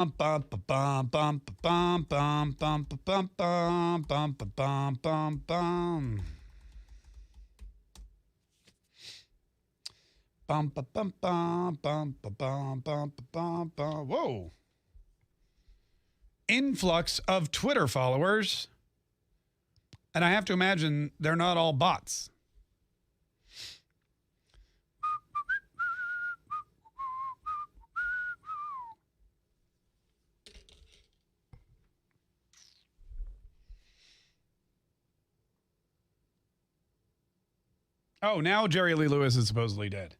bum bum bum bum bum bum bum bum bum bum bum bum. Bum bum bum bum bum bum bum bum bum. Whoa. Influx of Twitter followers. And I have to imagine they're not all bots. Oh, now Jerry Lee Lewis is supposedly dead.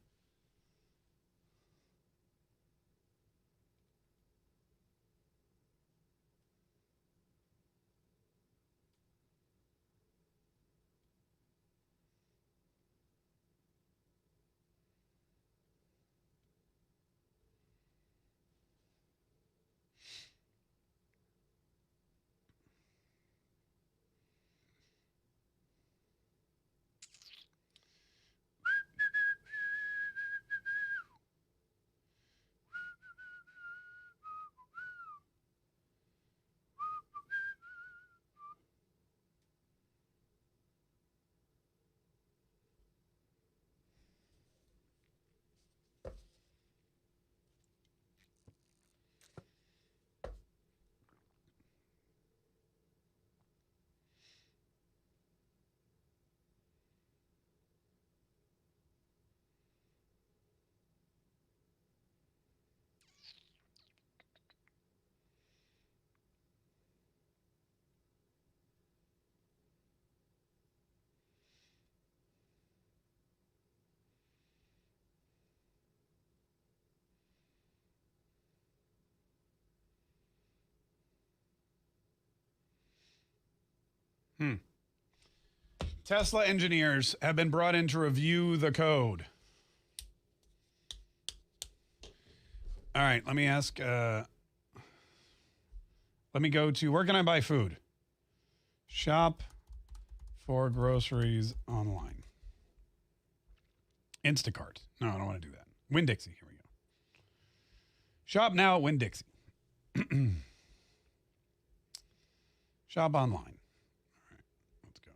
Tesla engineers have been brought in to review the code. All right, let me ask. Let me go to where can I buy food? Shop for groceries online. Instacart. No, I don't want to do that. Winn-Dixie. Here we go. Shop now at Winn-Dixie. Shop online. All right, let's go.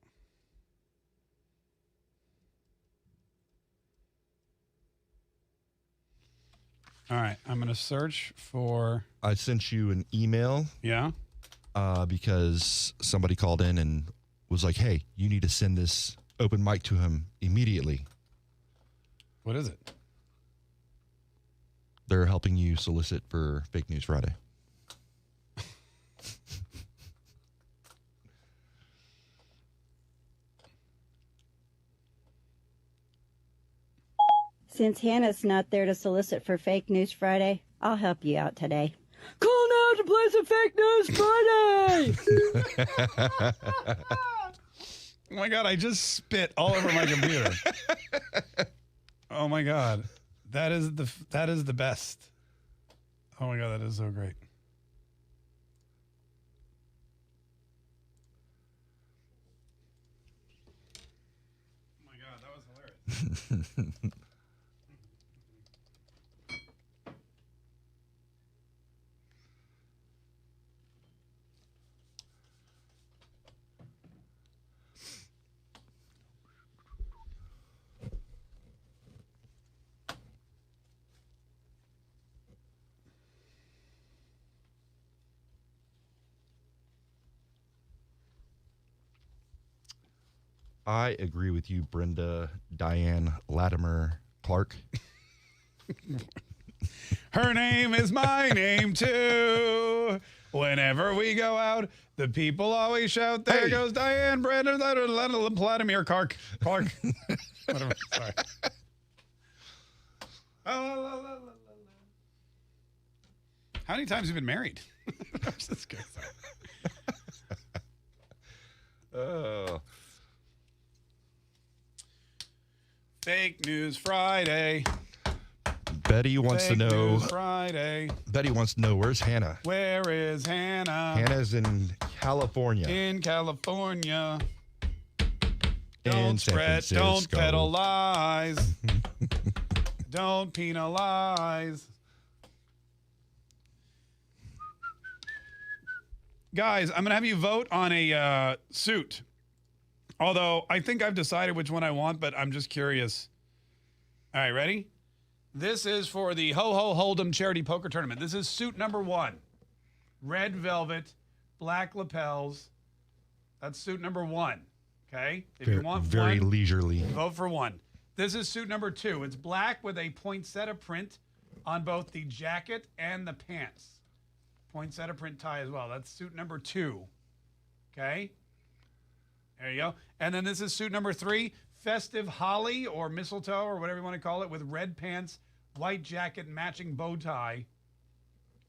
All right, I'm going to search for. I sent you an email. Yeah. Because somebody called in and was like, hey, you need to send this open mic to him immediately. What is it? They're helping you solicit for Fake News Friday. Since Hannah's not there to solicit for Fake News Friday, I'll help you out today. Call now to play some Fake News Friday! Oh my God, I just spit all over my computer. Oh my God. That is the best. Oh my God, that is so great. Oh my God, that was hilarious. I agree with you, Brenda Diane Latimer Clark. Her name is my name too. Whenever we go out, the people always shout, there goes Diane Brandon Vladimir Clark. Whatever. Sorry. How many times have you been married? I'm just kidding. Oh. Fake News Friday. Betty wants to know. News Friday. Betty wants to know, where's Hannah? Where is Hannah? Hannah's in California. In California. In Don't San spread, don't Francisco. peddle lies. Don't penalize. Guys, I'm going to have you vote on a suit. Although I think I've decided which one I want, but I'm just curious. All right, ready? This is for the Ho Ho Hold'em Charity Poker Tournament. This is suit number 1. Red velvet, black lapels. That's suit number 1. Okay? If you want very one, leisurely. vote for 1. This is suit number 2. It's black with a poinsettia print on both the jacket and the pants. Poinsettia print tie as well. That's suit number 2. Okay? There you go. And then this is suit number 3, festive holly or mistletoe or whatever you want to call it, with red pants, white jacket, matching bow tie.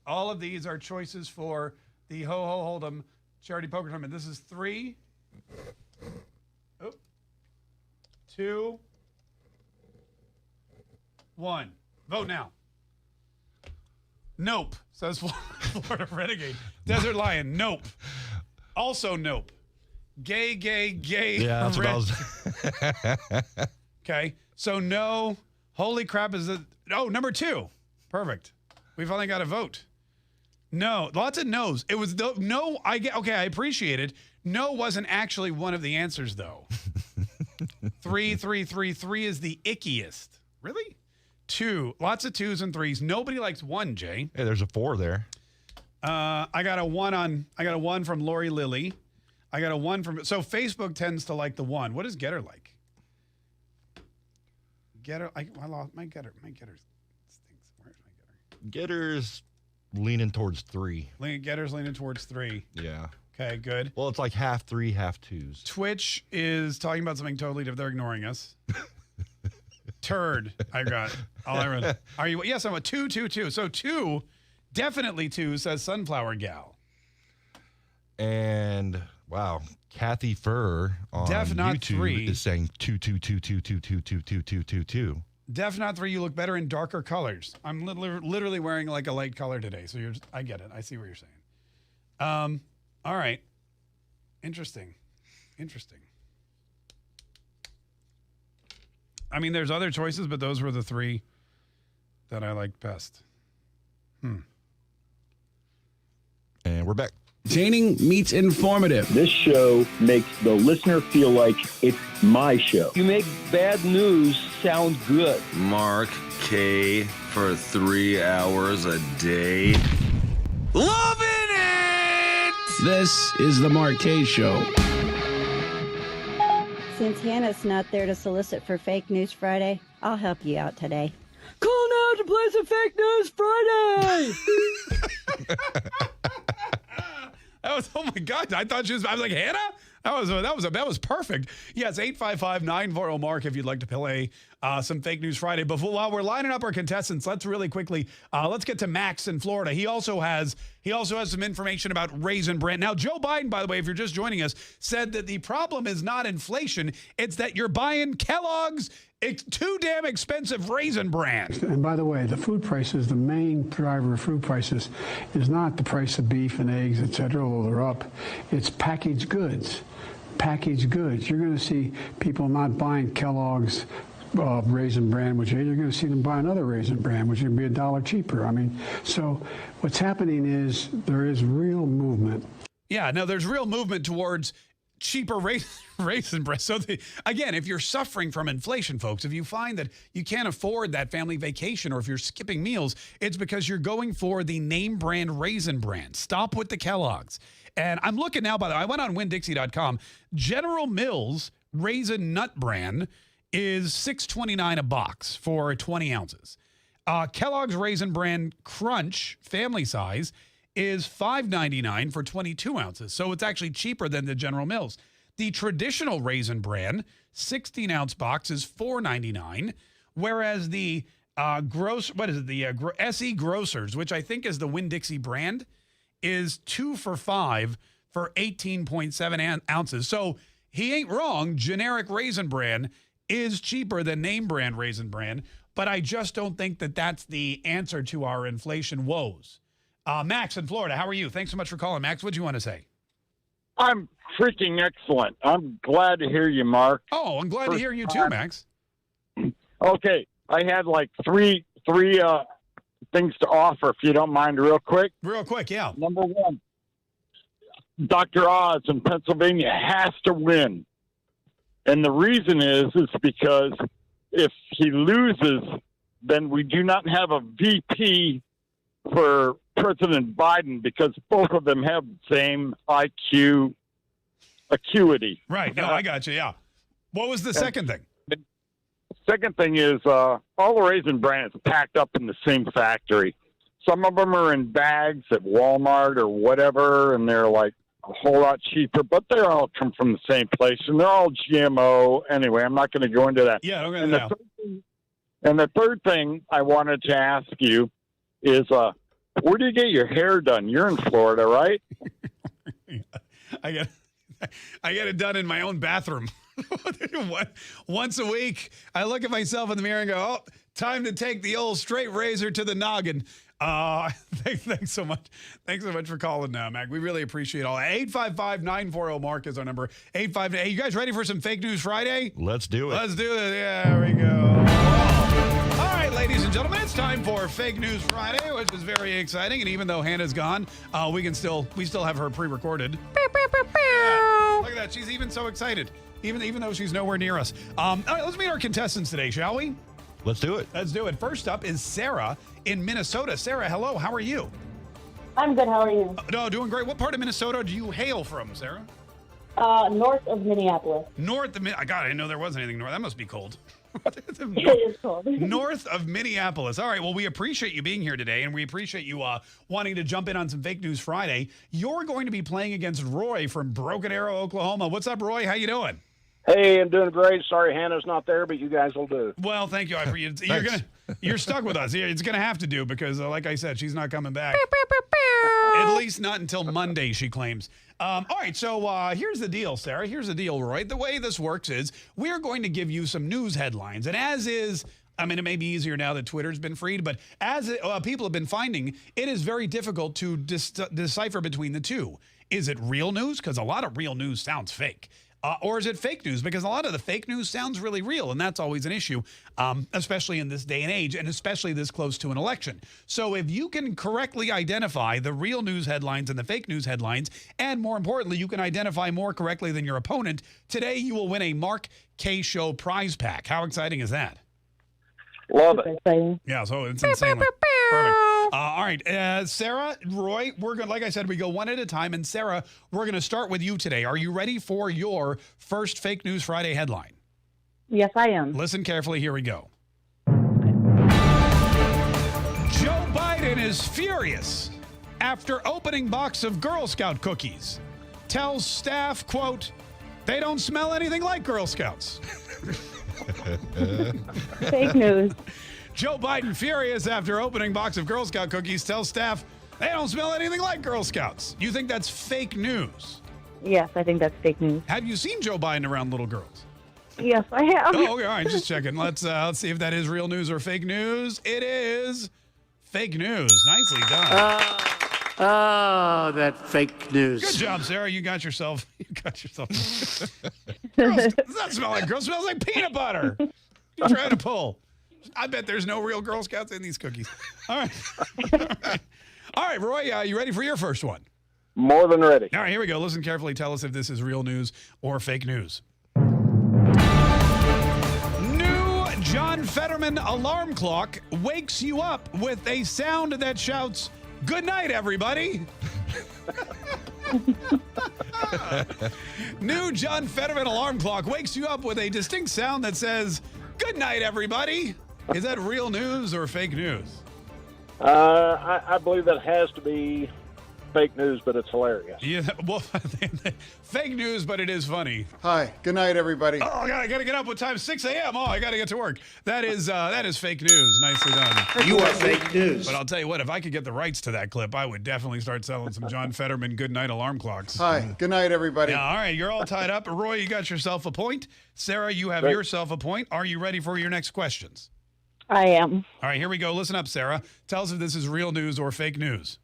All of these are choices for the Ho Ho Hold'em Charity Poker Tournament. This is 3, 2, 1. Vote now. Nope, says Florida Renegade. Desert Lion, nope. Also nope. Gay. Yeah, that's what I was. Okay, so no. Holy crap, is it? Oh, number 2. Perfect. We've only got a vote. No, lots of no's. It was no. Okay, I appreciate it. No wasn't actually one of the answers though. 3 is the ickiest. Really? 2. Lots of 2s and 3s. Nobody likes 1, Jay. Hey, there's a 4 there. I got a 1 from Lori Lilly. I got a 1 from. So Facebook tends to like the 1. What does Getter like? Getter. I lost my Getter. My Getter stinks. Where's my Getter? Getter's leaning towards 3. Getter's leaning towards 3. Yeah. Okay, good. Well, it's like half 3, half 2s. Twitch is talking about something totally different. They're ignoring us. Turd. I got all I read. Are you? Yes, I'm a 2. So 2, definitely 2 says Sunflower Gal. And wow, Kathy Furr on Not YouTube 3. is saying 2. Def not 3. You look better in darker colors. I'm literally wearing like a light color today, so I get it. I see what you're saying. All right. Interesting. I mean, there's other choices, but those were the 3 that I liked best. And we're back. Entertaining meets informative. This show makes the listener feel like it's my show. You make bad news sound good. Mark, Kaye, for 3 hours a day. Loving it! This is the Mark Kaye Show. Since Hannah's not there to solicit for Fake News Friday, I'll help you out today. Call now to play some Fake News Friday! That was, oh my God. I thought I was like, Hannah? That was perfect. Yes, 855-940-MARK if you'd like to play some Fake News Friday. But while we're lining up our contestants, let's really quickly, let's get to Max in Florida. He also has some information about Raisin Bran. Now, Joe Biden, by the way, if you're just joining us, said that the problem is not inflation. It's that you're buying Kellogg's too damn expensive Raisin Bran. And by the way, the food prices, the main driver of food prices is not the price of beef and eggs, et cetera, although they're up. It's packaged goods. Packaged goods. You're going to see people not buying Kellogg's Raisin Bran, which you're going to see them buy another Raisin Bran, which would be $1 cheaper. I mean, so what's happening is there is real movement. Yeah, no, there's real movement towards cheaper Raisin Bran. So again, if you're suffering from inflation, folks, if you find that you can't afford that family vacation, or if you're skipping meals, it's because you're going for the name brand Raisin Bran. Stop with the Kellogg's. And I'm looking now, by the way, I went on WinDixie.com. General Mills Raisin Nut Bran is $6.29 a box for 20 ounces. Kellogg's Raisin Bran Crunch family size is $5.99 for 22 ounces. So it's actually cheaper than the General Mills. The traditional Raisin Bran 16-ounce box is $4.99, whereas the SE Grocers, which I think is the Winn-Dixie brand, is 2 for $5 for 18.7 ounces. So he ain't wrong. Generic Raisin Bran is cheaper than name brand Raisin Bran, but I just don't think that that's the answer to our inflation woes. Max in Florida, how are you? Thanks so much for calling. Max, what do you want to say? I'm freaking excellent. I'm glad to hear you, Mark. Oh, I'm glad to hear you too, Max. Okay, I had like three things to offer, if you don't mind, real quick. Real quick, yeah. Number one, Dr. Oz in Pennsylvania has to win. And the reason is because if he loses, then we do not have a VP for President Biden because both of them have the same IQ acuity. Right. No, I got you. Yeah. What was the second thing? The second thing is all the Raisin Bran is packed up in the same factory. Some of them are in bags at Walmart or whatever, and they're like a whole lot cheaper, but they all come from the same place, and they're all GMO. Anyway, I'm not going to go into that. Yeah. Okay. And the third thing I wanted to ask you is, where do you get your hair done? You're in Florida, right? I get it done in my own bathroom. Once a week, I look at myself in the mirror and go, "Oh, time to take the old straight razor to the noggin." Thanks so much. Thanks so much for calling now, Mac. We really appreciate all. 855-940-MARK is our number. 855. Hey, you guys ready for some Fake News Friday? Let's do it. Let's do it. Yeah, there we go. All right, ladies and gentlemen, it's time for Fake News Friday, which is very exciting. And even though Hannah's gone, we still have her pre-recorded. Yeah, look at that. She's even so excited, even though she's nowhere near us. All right, let's meet our contestants today, shall we? Let's do it. Let's do it. First up is Sarah in Minnesota. Sarah, hello. How are you? I'm good. How are you? No, doing great. What part of Minnesota do you hail from, Sarah? North of Minneapolis. North of God, I didn't know there was anything north. That must be cold. It is cold. North of Minneapolis. All right. Well, we appreciate you being here today, and we appreciate you wanting to jump in on some Fake News Friday. You're going to be playing against Roy from Broken Arrow, Oklahoma. What's up, Roy? How you doing? Hey, I'm doing great. Sorry Hannah's not there, but you guys will do. Well, thank you. You're stuck with us. It's gonna have to do because, like I said, she's not coming back. At least not until Monday, she claims. All right, so here's the deal, Sarah. Here's the deal, Roy. The way this works is we're going to give you some news headlines, and it may be easier now that Twitter's been freed, but as people have been finding, it is very difficult to decipher between the two. Is it real news? Because a lot of real news sounds fake. Or is it fake news? Because a lot of the fake news sounds really real, and that's always an issue, especially in this day and age, and especially this close to an election. So if you can correctly identify the real news headlines and the fake news headlines, and more importantly, you can identify more correctly than your opponent, today you will win a Mark Kaye Show prize pack. How exciting is that? Love it. Yeah, so it's insanely perfect. All right, Sarah, Roy, we're going, like I said, we go one at a time. And Sarah, we're going to start with you today. Are you ready for your first Fake News Friday headline? Yes, I am. Listen carefully. Here we go. Joe Biden is furious after opening box of Girl Scout cookies. Tells staff, quote, "They don't smell anything like Girl Scouts." Fake news. Joe Biden furious after opening box of Girl Scout cookies tells staff they don't smell anything like Girl Scouts. You think that's fake news? Yes, I think that's fake news. Have you seen Joe Biden around little girls? Yes, I have. Oh, okay, all right, just checking. Let's see if that is real news or fake news. It is fake news. Nicely done. That fake news. Good job, Sarah. You got yourself. Girls, does not smell like girls. It smells like peanut butter. You're trying to pull. I bet there's no real Girl Scouts in these cookies. All right. All right, Roy, you ready for your first one? More than ready. All right, here we go. Listen carefully. Tell us if this is real news or fake news. New John Fetterman alarm clock wakes you up with a sound that shouts, "Good night, everybody." New John Fetterman alarm clock wakes you up with a distinct sound that says, "Good night, everybody." Is that real news or fake news? I believe that has to be fake news, but it's hilarious. Yeah, well, fake news, but it is funny. Hi, good night, everybody. Oh, I gotta get up. What time? 6 a.m. Oh, I gotta get to work. That is fake news. Nicely done. You are fake news. But I'll tell you what, if I could get the rights to that clip, I would definitely start selling some John Fetterman good night alarm clocks. Hi, good night, everybody. Yeah, all right, you're all tied up. Roy, you got yourself a point. Sarah, you have yourself a point. Are you ready for your next questions? I am. All right, here we go. Listen up, Sarah. Tell us if this is real news or fake news.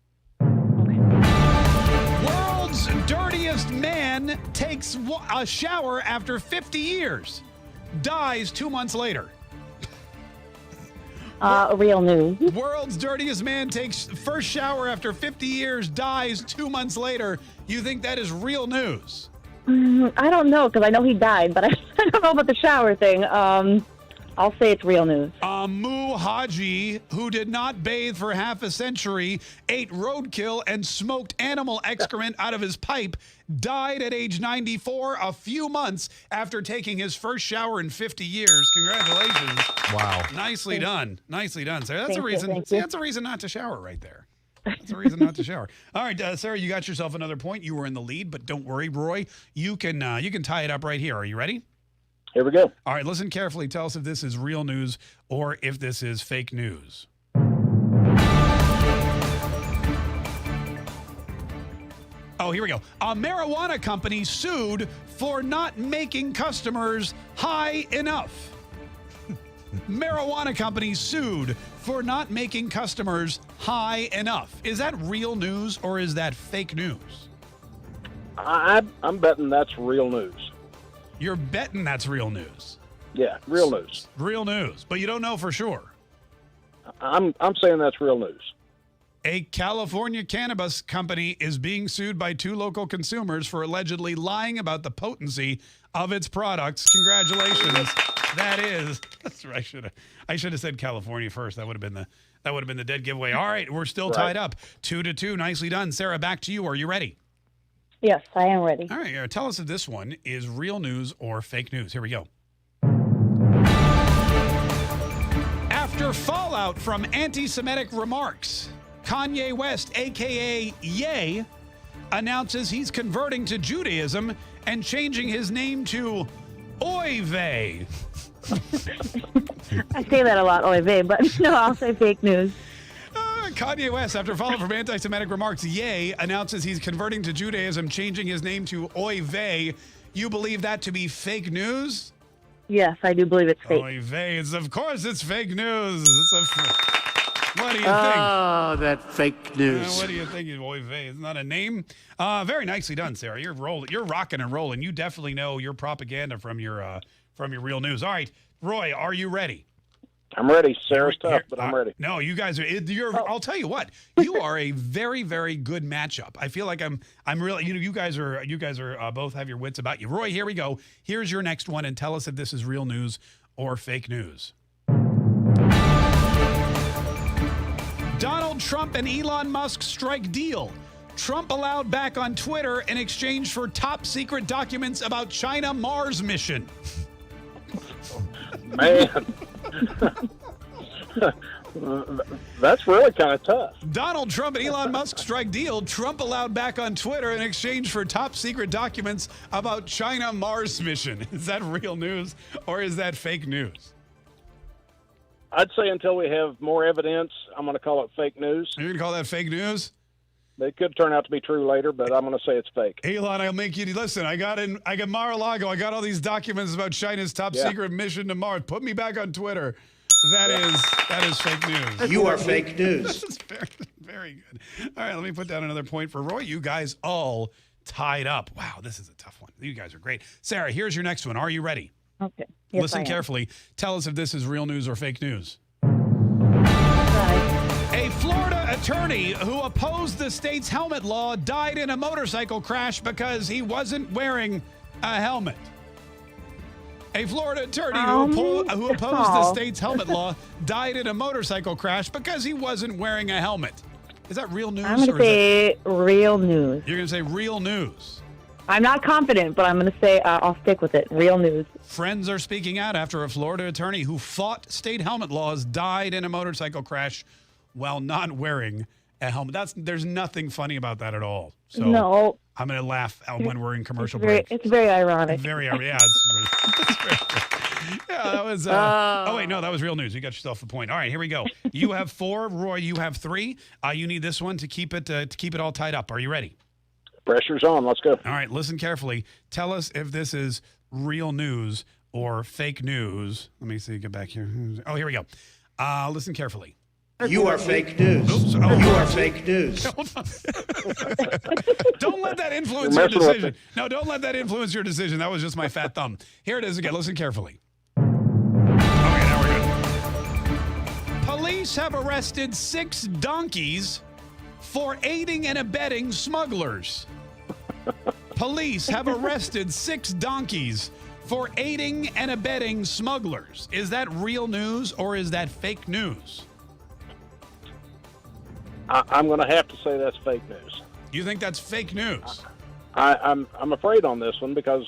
World's dirtiest man takes a shower after 50 years. Dies 2 months later. Real news. World's dirtiest man takes first shower after 50 years, dies 2 months later. You think that is real news? I don't know, because I know he died, but I don't know about the shower thing. I'll say it's real news. Mu Haji, who did not bathe for half a century, ate roadkill and smoked animal excrement out of his pipe, died at age 94 a few months after taking his first shower in 50 years. Congratulations. Wow. Nicely done. Nicely done, Sarah. That's Thank a you, reason. thank See, you. that's a reason not to shower right there. That's a reason not to shower. All right, Sarah, you got yourself another point. You were in the lead, but don't worry, Roy. You can tie it up right here. Are you ready? Here we go. All right, listen carefully. Tell us if this is real news or if this is fake news. Oh, here we go. A marijuana company sued for not making customers high enough. Marijuana company sued for not making customers high enough. Is that real news or is that fake news? I'm betting that's real news. You're betting that's real news. Yeah, real news. Real news, but you don't know for sure. I'm saying that's real news. A California cannabis company is being sued by 2 local consumers for allegedly lying about the potency of its products. Congratulations. That is. That's right. I should have said California first. That would have been the dead giveaway. All right, we're still tied up 2-2. Nicely done. Sarah, back to you. Are you ready? Yes, I am ready. All right, tell us if this one is real news or fake news. Here we go. After fallout from anti-Semitic remarks, Kanye West, a.k.a. Ye, announces he's converting to Judaism and changing his name to Oy vey. I say that a lot, oy vey, but no, I'll say fake news. Kanye West, after fallout from anti-Semitic remarks, Ye announces he's converting to Judaism, changing his name to Oy vey. You believe that to be fake news? Yes, I do believe it's fake. Oy vey. Of course it's fake news. What do you think? Oh, that fake news. What do you think? Oy vey. It's not a name. Very nicely done, Sarah. You're rolling. You're rocking and rolling. You definitely know your propaganda from your real news. All right, Roy, are you ready? I'm ready. Sarah's tough, but I'm ready. No, you guys are. I'll tell you what. You are a very, very good matchup. I feel like I'm really. You guys are both have your wits about you. Roy, here we go. Here's your next one, and tell us if this is real news or fake news. Donald Trump and Elon Musk strike deal. Trump allowed back on Twitter in exchange for top secret documents about China Mars mission. Man. That's really kind of tough. Donald Trump and Elon Musk strike deal. Trump allowed back on Twitter in exchange for top secret documents about China Mars mission. Is that real news or is that fake news? I'd say until we have more evidence, I'm going to call it fake news. You're going to call that fake news? They could turn out to be true later, but I'm going to say it's fake. Elon, I'll make you listen. I got Mar-a-Lago. I got all these documents about China's top secret mission to Mars. Put me back on Twitter. That is fake news. You are fake news. This is very, very good. All right, let me put down another point for Roy. You guys all tied up. Wow, this is a tough one. You guys are great. Sarah, here's your next one. Are you ready? Okay. Yes, Listen I am. carefully. Tell us if this is real news or fake news. Right. A Florida attorney who opposed the state's helmet law died in a motorcycle crash because he wasn't wearing a helmet. A Florida attorney who opposed the state's helmet law died in a motorcycle crash because he wasn't wearing a helmet. Is that real news? I'm going to say real news. You're going to say real news. I'm not confident, but I'm going to say I'll stick with it. Real news. Friends are speaking out after a Florida attorney who fought state helmet laws died in a motorcycle crash while not wearing a helmet. There's nothing funny about that at all. So no. I'm going to laugh when we're in commercial break. It's very ironic. Yeah, that was. Oh wait, no, that was real news. You got yourself a point. All right, here we go. You have 4, Roy. You have 3. You need this one to keep it all tied up. Are you ready? Pressure's on. Let's go. All right, listen carefully. Tell us if this is real news or fake news. Let me see. Get back here. Oh, here we go. Listen carefully. You are fake news. Oops. You are fake news. Hold on. Don't let that influence your decision. No, don't let that influence your decision. That was just my fat thumb. Here it is again. Listen carefully. Okay, now we're good. Police have arrested 6 donkeys for aiding and abetting smugglers. Police have arrested 6 donkeys for aiding and abetting smugglers. Is that real news or is that fake news? I'm going to have to say that's fake news. You think that's fake news? I'm afraid on this one because,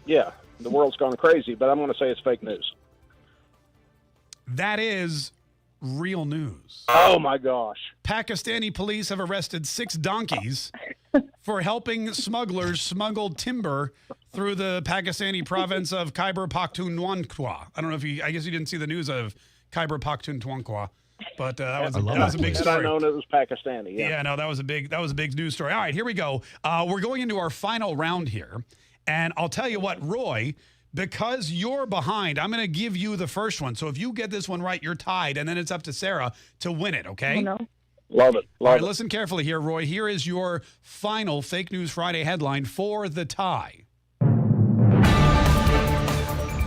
yeah, the world's gone crazy, but I'm going to say it's fake news. That is real news. Oh, my gosh. Pakistani police have arrested 6 donkeys for helping smugglers smuggle timber through the Pakistani province of Khyber Pakhtunkhwa. I don't know if I guess you didn't see the news of Khyber Pakhtunkhwa, but that was a big story. I known it was Pakistani. Yeah, no, that was a big news story. All right, here we go. We're going into our final round here, and I'll tell you what, Roy, because you're behind, I'm going to give you the first one. So if you get this one right, you're tied, and then it's up to Sarah to win it, okay? Oh, no. Love it. All right, listen carefully here, Roy. Here is your final Fake News Friday headline for the tie.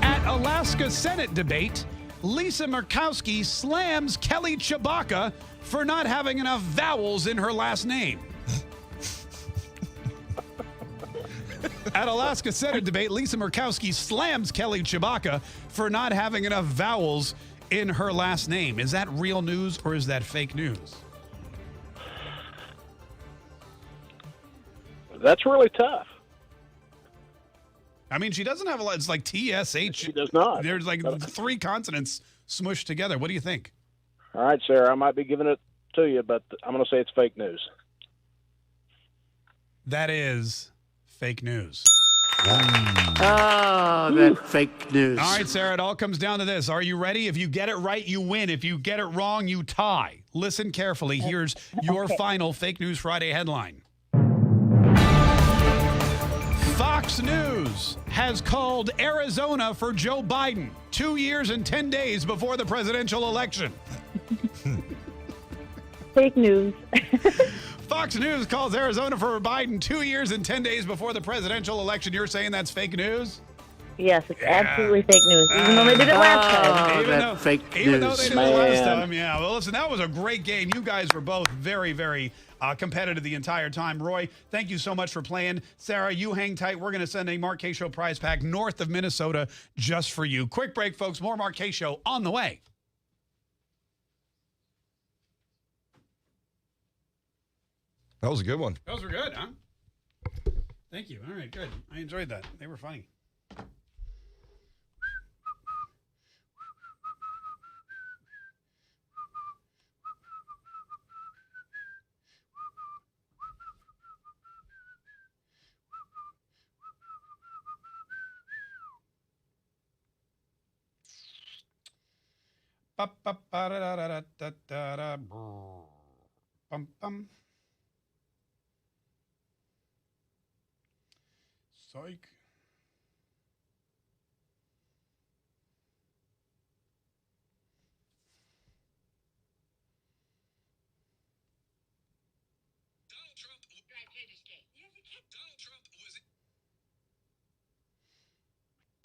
At Alaska Senate debate, Lisa Murkowski slams Kelly Chewbacca for not having enough vowels in her last name. At Alaska Senate debate, Lisa Murkowski slams Kelly Chewbacca for not having enough vowels in her last name. Is that real news or is that fake news? That's really tough. I mean, she doesn't have a lot. It's like TSH. She does not. There's like 3 consonants smushed together. What do you think? All right, Sarah, I might be giving it to you, but I'm going to say it's fake news. That is fake news. Oh, that fake news. All right, Sarah, it all comes down to this. Are you ready? If you get it right, you win. If you get it wrong, you tie. Listen carefully. Here's your final Fake News Friday headline. Fox News has called Arizona for Joe Biden 2 years and 10 days before the presidential election. Fake news. Fox News calls Arizona for Biden 2 years and 10 days before the presidential election. You're saying that's fake news? Yes, it's absolutely fake news. Even though they did it last time. Even though they did Man. it last time, yeah. Well, listen, that was a great game. You guys were both very, very competitive the entire time. Roy, thank you so much for playing. Sarah, you hang tight. We're going to send a Mark Kaye Show prize pack north of Minnesota just for you. Quick break, folks. More Mark Kaye Show on the way. That was a good one. Those were good, huh? Thank you. All right, good. I enjoyed that. They were funny. Bum, bum. Psych.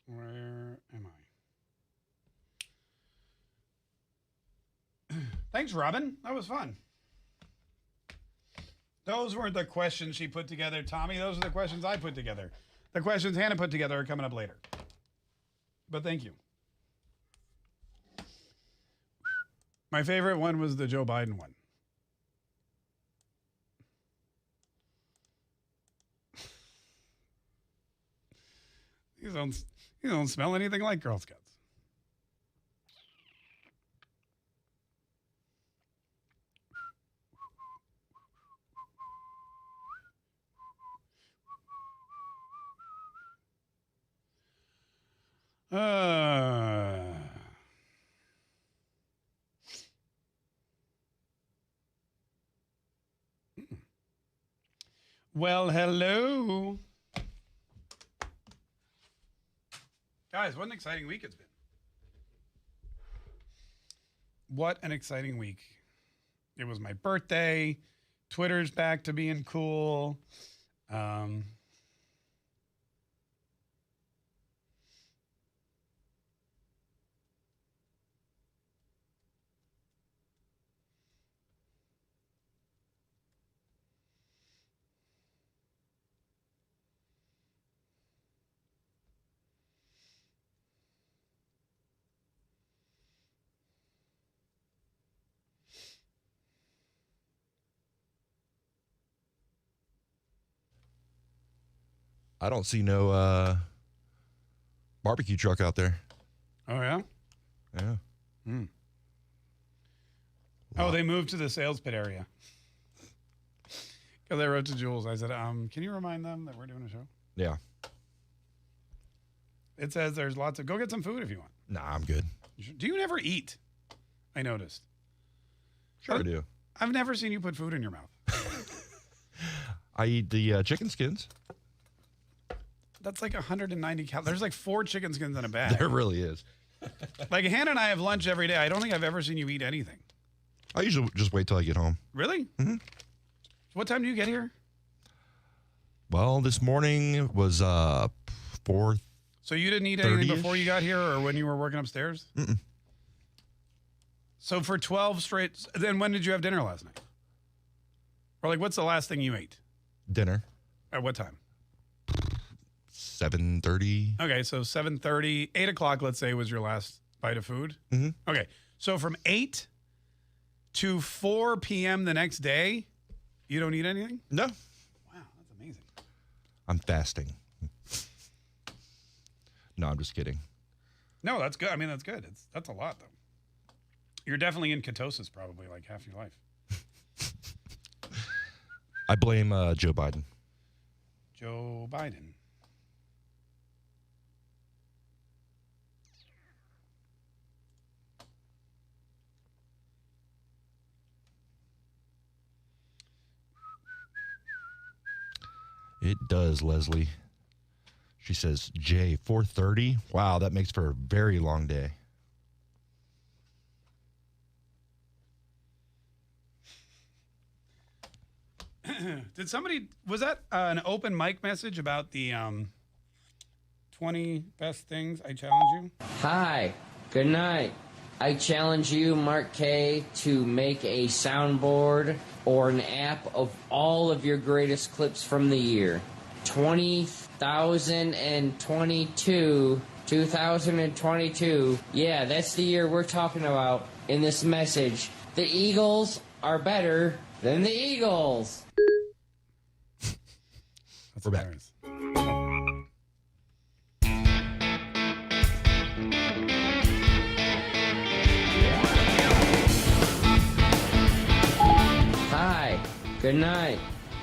Where am I? Thanks, Robin. That was fun. Those weren't the questions she put together, Tommy. Those are the questions I put together. The questions Hannah put together are coming up later. But thank you. My favorite one was the Joe Biden one. You don't smell anything like Girl Scouts. Well, hello. Guys, what an exciting week it's been. What an exciting week. It was my birthday. Twitter's back to being cool. I don't see no barbecue truck out there. Oh, yeah? Yeah. Hmm. Oh, they moved to the sales pit area. Because I wrote to Jules. I said, can you remind them that we're doing a show? Yeah. It says there's lots of... Go get some food if you want. Nah, I'm good. Do you never eat? I noticed. Sure I do. I've never seen you put food in your mouth. I eat the chicken skins. That's like 190 calories. There's like 4 chicken skins in a bag. There really is. Like Hannah and I have lunch every day. I don't think I've ever seen you eat anything. I usually just wait till I get home. Really? Mm-hmm. What time do you get here? Well, this morning was 4. So you didn't eat anything before you got here or when you were working upstairs? Mm-mm. So for 12 straight, then when did you have dinner last night? Or like, what's the last thing you ate? Dinner. At what time? 7:30. Okay, so 7:30, 8 o'clock, let's say, was your last bite of food? Mm-hmm. Okay, so from 8 to 4 p.m. the next day, you don't eat anything? No. Wow, that's amazing. I'm fasting. No, I'm just kidding. No, that's good. I mean, that's good. That's a lot, though. You're definitely in ketosis probably like half your life. I blame Joe Biden. Joe Biden. It does, Leslie. She says, Jay, 4:30? Wow, that makes for a very long day. Did somebody, was that an open mic message about the 20 best things I challenge you? Hi, good night. I challenge you, Mark Kaye, to make a soundboard or an app of all of your greatest clips from the year. 2022, 2022. Yeah, that's the year we're talking about in this message. The Eagles are better than the Eagles. We're back. Hi, good night.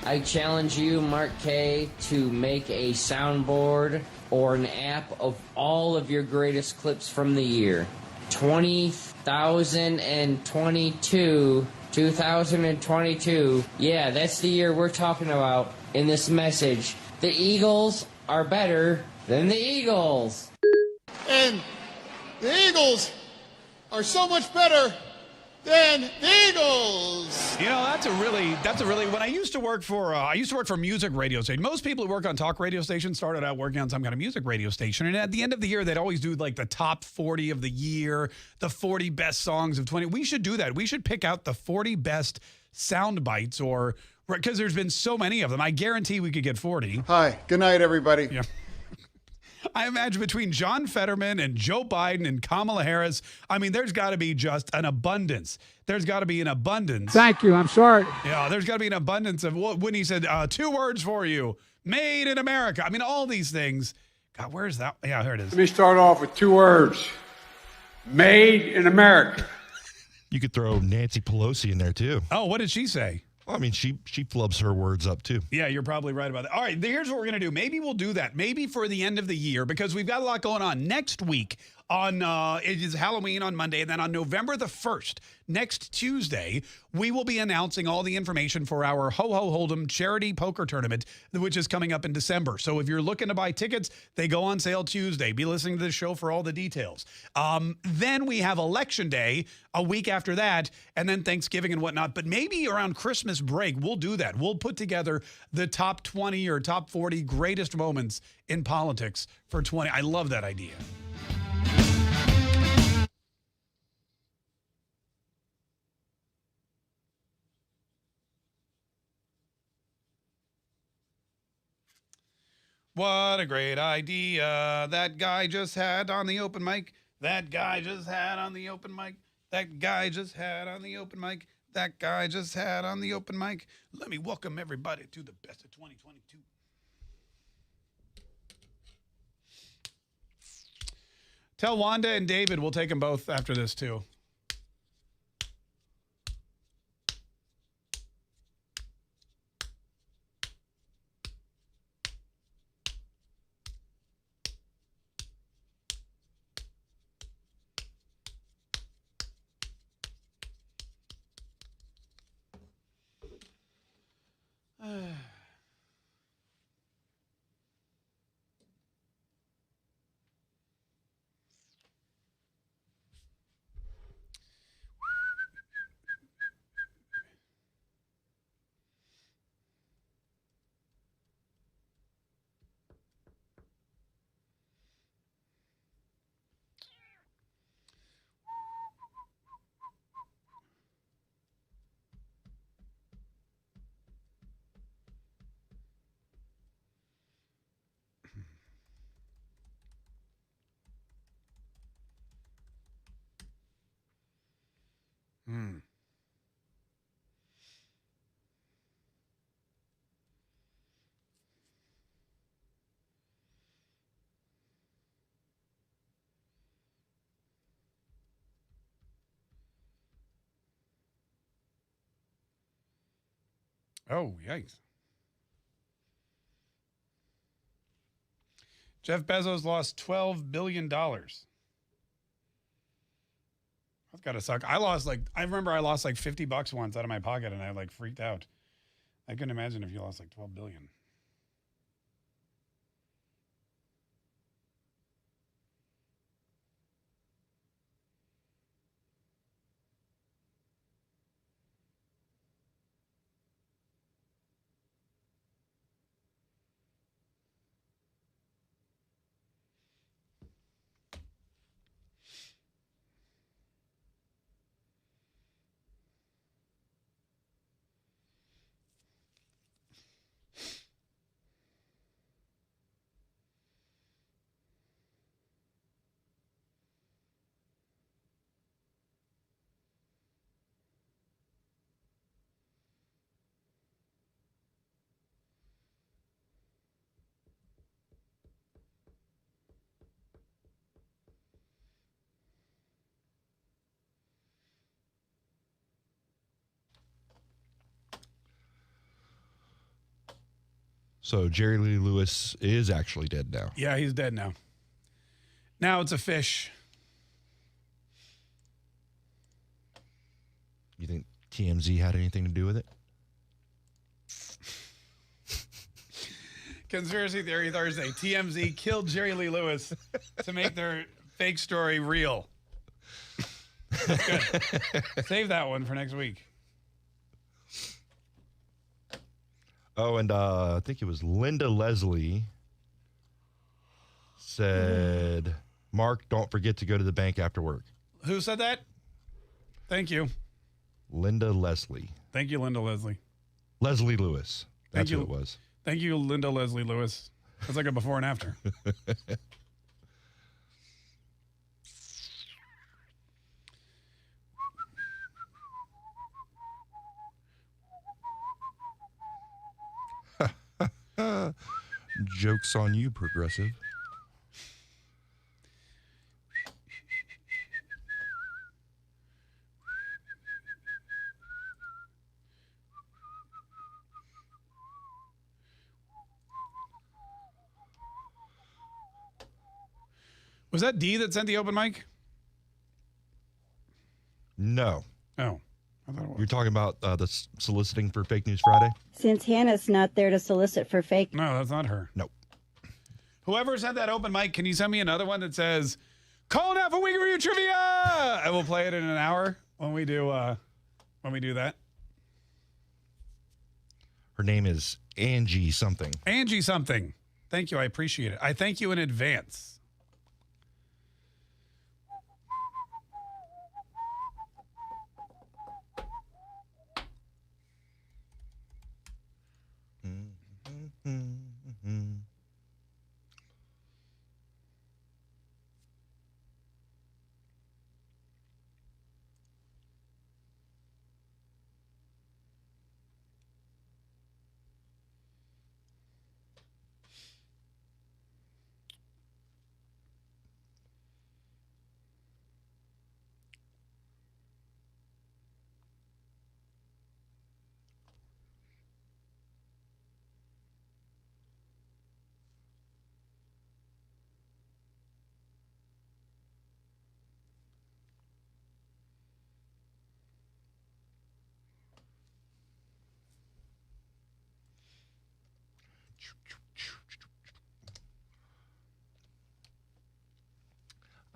I challenge you, Mark Kaye, to make a soundboard or an app of all of your greatest clips from the year. 2022, 2022. Yeah, that's the year we're talking about in this message. The Eagles are better than the Eagles. And the Eagles are so much better than the Eagles. You know, that's a really, when I used to work for music radio station. Most people who work on talk radio stations started out working on some kind of music radio station. And at the end of the year, they'd always do like the top 40 of the year, the 40 best songs of 20. We should do that. We should pick out the 40 best sound bites because there's been so many of them. I guarantee we could get 40. Hi, good night, everybody. Yeah. I imagine between John Fetterman and Joe Biden and Kamala Harris, I mean, there's got to be just an abundance. There's got to be an abundance. Thank you. I'm sorry. Yeah, there's got to be an abundance of when he said 2 words for you, made in America. I mean, all these things. God, where's that? Yeah, here it is. Let me start off with 2 words. Made in America. You could throw Nancy Pelosi in there, too. Oh, what did she say? Well, I mean, she flubs her words up, too. Yeah, you're probably right about that. All right, here's what we're going to do. Maybe we'll do that. Maybe for the end of the year, because we've got a lot going on. Next week, it is Halloween on Monday, and then on November the 1st, next Tuesday, we will be announcing all the information for our Ho Ho Hold'em charity poker tournament, which is coming up in December. So if you're looking to buy tickets, they go on sale Tuesday. Be listening to the show for all the details. Then we have Election Day a week after that, and then Thanksgiving and whatnot. But maybe around Christmas break, we'll do that. We'll put together the top 20 or top 40 greatest moments in politics for 20. I love that idea. What a great idea that guy just had on the open mic. That guy just had on the open mic. That guy just had on the open mic. That guy just had on the open mic. Let me welcome everybody to the best of 2022. Tell Wanda and David we'll take them both after this, too. Hmm. Oh, yikes. Jeff Bezos lost $12 billion. That's got to suck. I remember I lost like $50 once out of my pocket and I like freaked out. I couldn't imagine if you lost like 12 billion. So Jerry Lee Lewis is actually dead now. Yeah, he's dead now. Now it's a fish. You think TMZ had anything to do with it? Conspiracy Theory Thursday. TMZ killed Jerry Lee Lewis to make their fake story real. That's good. Save that one for next week. Oh, and I think it was Linda Leslie said, Mark, don't forget to go to the bank after work. Who said that? Thank you. Linda Leslie. Thank you, Linda Leslie. Leslie Lewis. That's Thank you. who it was. Thank you, Linda Leslie Lewis. That's like a before and after. Joke's on you, progressive. Was that D that sent the open mic? No. Oh, I thought it was. You're talking about the soliciting for Fake News Friday? Since Hannah's not there to solicit for fake. No, that's not her. Nope. Whoever sent that open mic, can you send me another one that says, call now for Week Review Trivia? I will play it in an hour when we do that. Her name is Angie something. Angie something. Thank you. I appreciate it. I thank you in advance.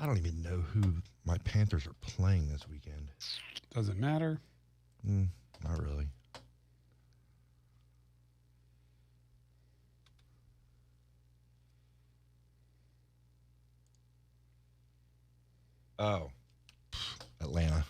I don't even know who my Panthers are playing this weekend. Doesn't matter. Not really. Oh, Atlanta.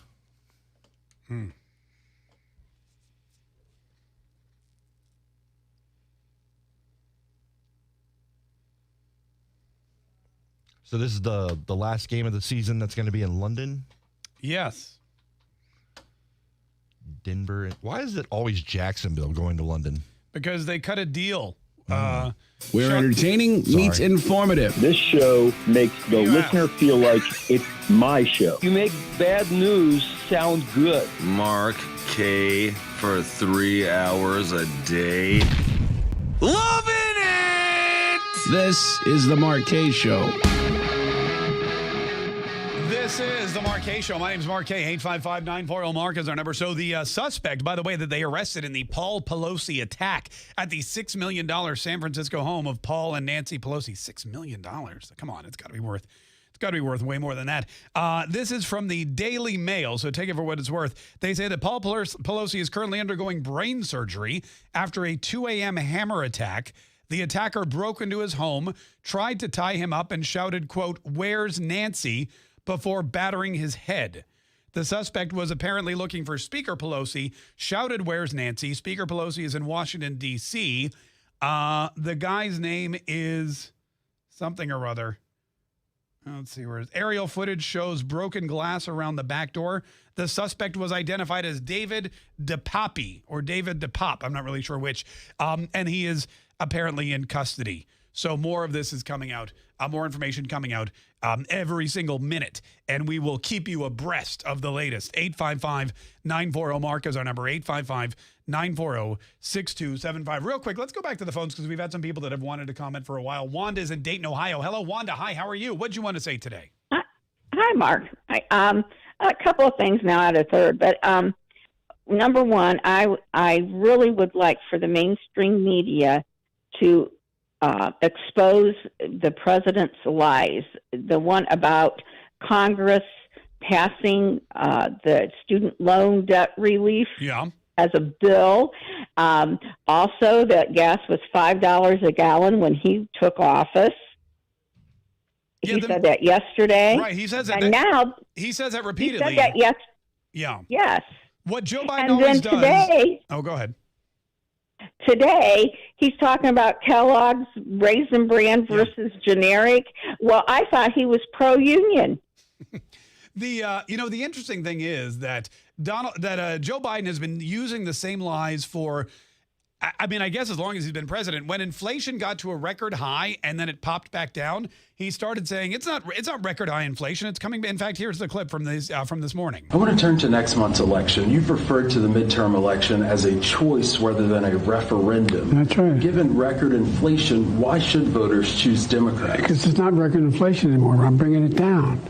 So this is the last game of the season that's going to be in London? Yes. Denver. Why is it always Jacksonville going to London? Because they cut a deal. Where entertaining meets informative. This show makes the listener feel like it's my show. You make bad news sound good. Mark Kaye for 3 hours a day. Loving it! This is the Mark Kaye Show. This is the Mark Kaye Show. My name is Mark Kaye. 855-940-MARK is our number. So the suspect, by the way, that they arrested in the Paul Pelosi attack at the $6 million San Francisco home of Paul and Nancy Pelosi. $6 million. Come on, it's got to be worth way more than that. This is from the Daily Mail, so take it for what it's worth. They say that Paul Pelosi is currently undergoing brain surgery after a 2 a.m. hammer attack. The attacker broke into his home, tried to tie him up, and shouted, quote, "Where's Nancy?" before battering his head. The suspect was apparently looking for Speaker Pelosi, shouted, "Where's Nancy?" Speaker Pelosi is in Washington, D.C. The guy's name is something or other. Let's see where it is. Aerial footage shows broken glass around the back door. The suspect was identified as David DePapi or David DePop. I'm not really sure which. And he is apparently in custody. So more of this is coming out, more information coming out every single minute. And we will keep you abreast of the latest. 855-940-MARK is our number, 855-940-6275. Real quick, let's go back to the phones because we've had some people that have wanted to comment for a while. Wanda's in Dayton, Ohio. Hello, Wanda. Hi, how are you? What'd you want to say today? Hi, Mark. A couple of things now out of third, but number one, I really would like for the mainstream media to expose the president's lies. The one about Congress passing the student loan debt relief as a bill. Also, that gas was $5 a gallon when he took office. He said that yesterday. Right, he says that. And now he says that repeatedly. He said that Yeah. Yes. What Joe Biden And always then does. today, oh, go ahead. Today, he's talking about Kellogg's Raisin Bran versus generic. Well, I thought he was pro-union. The interesting thing is that Joe Biden has been using the same lies for, I mean, I guess as long as he's been president. When inflation got to a record high and then it popped back down, he started saying it's not record high inflation. It's coming. In fact, here's the clip from this morning. I want to turn to next month's election. You've referred to the midterm election as a choice rather than a referendum. That's right. Given record inflation, why should voters choose Democrats? Because it's not record inflation anymore. I'm bringing it down.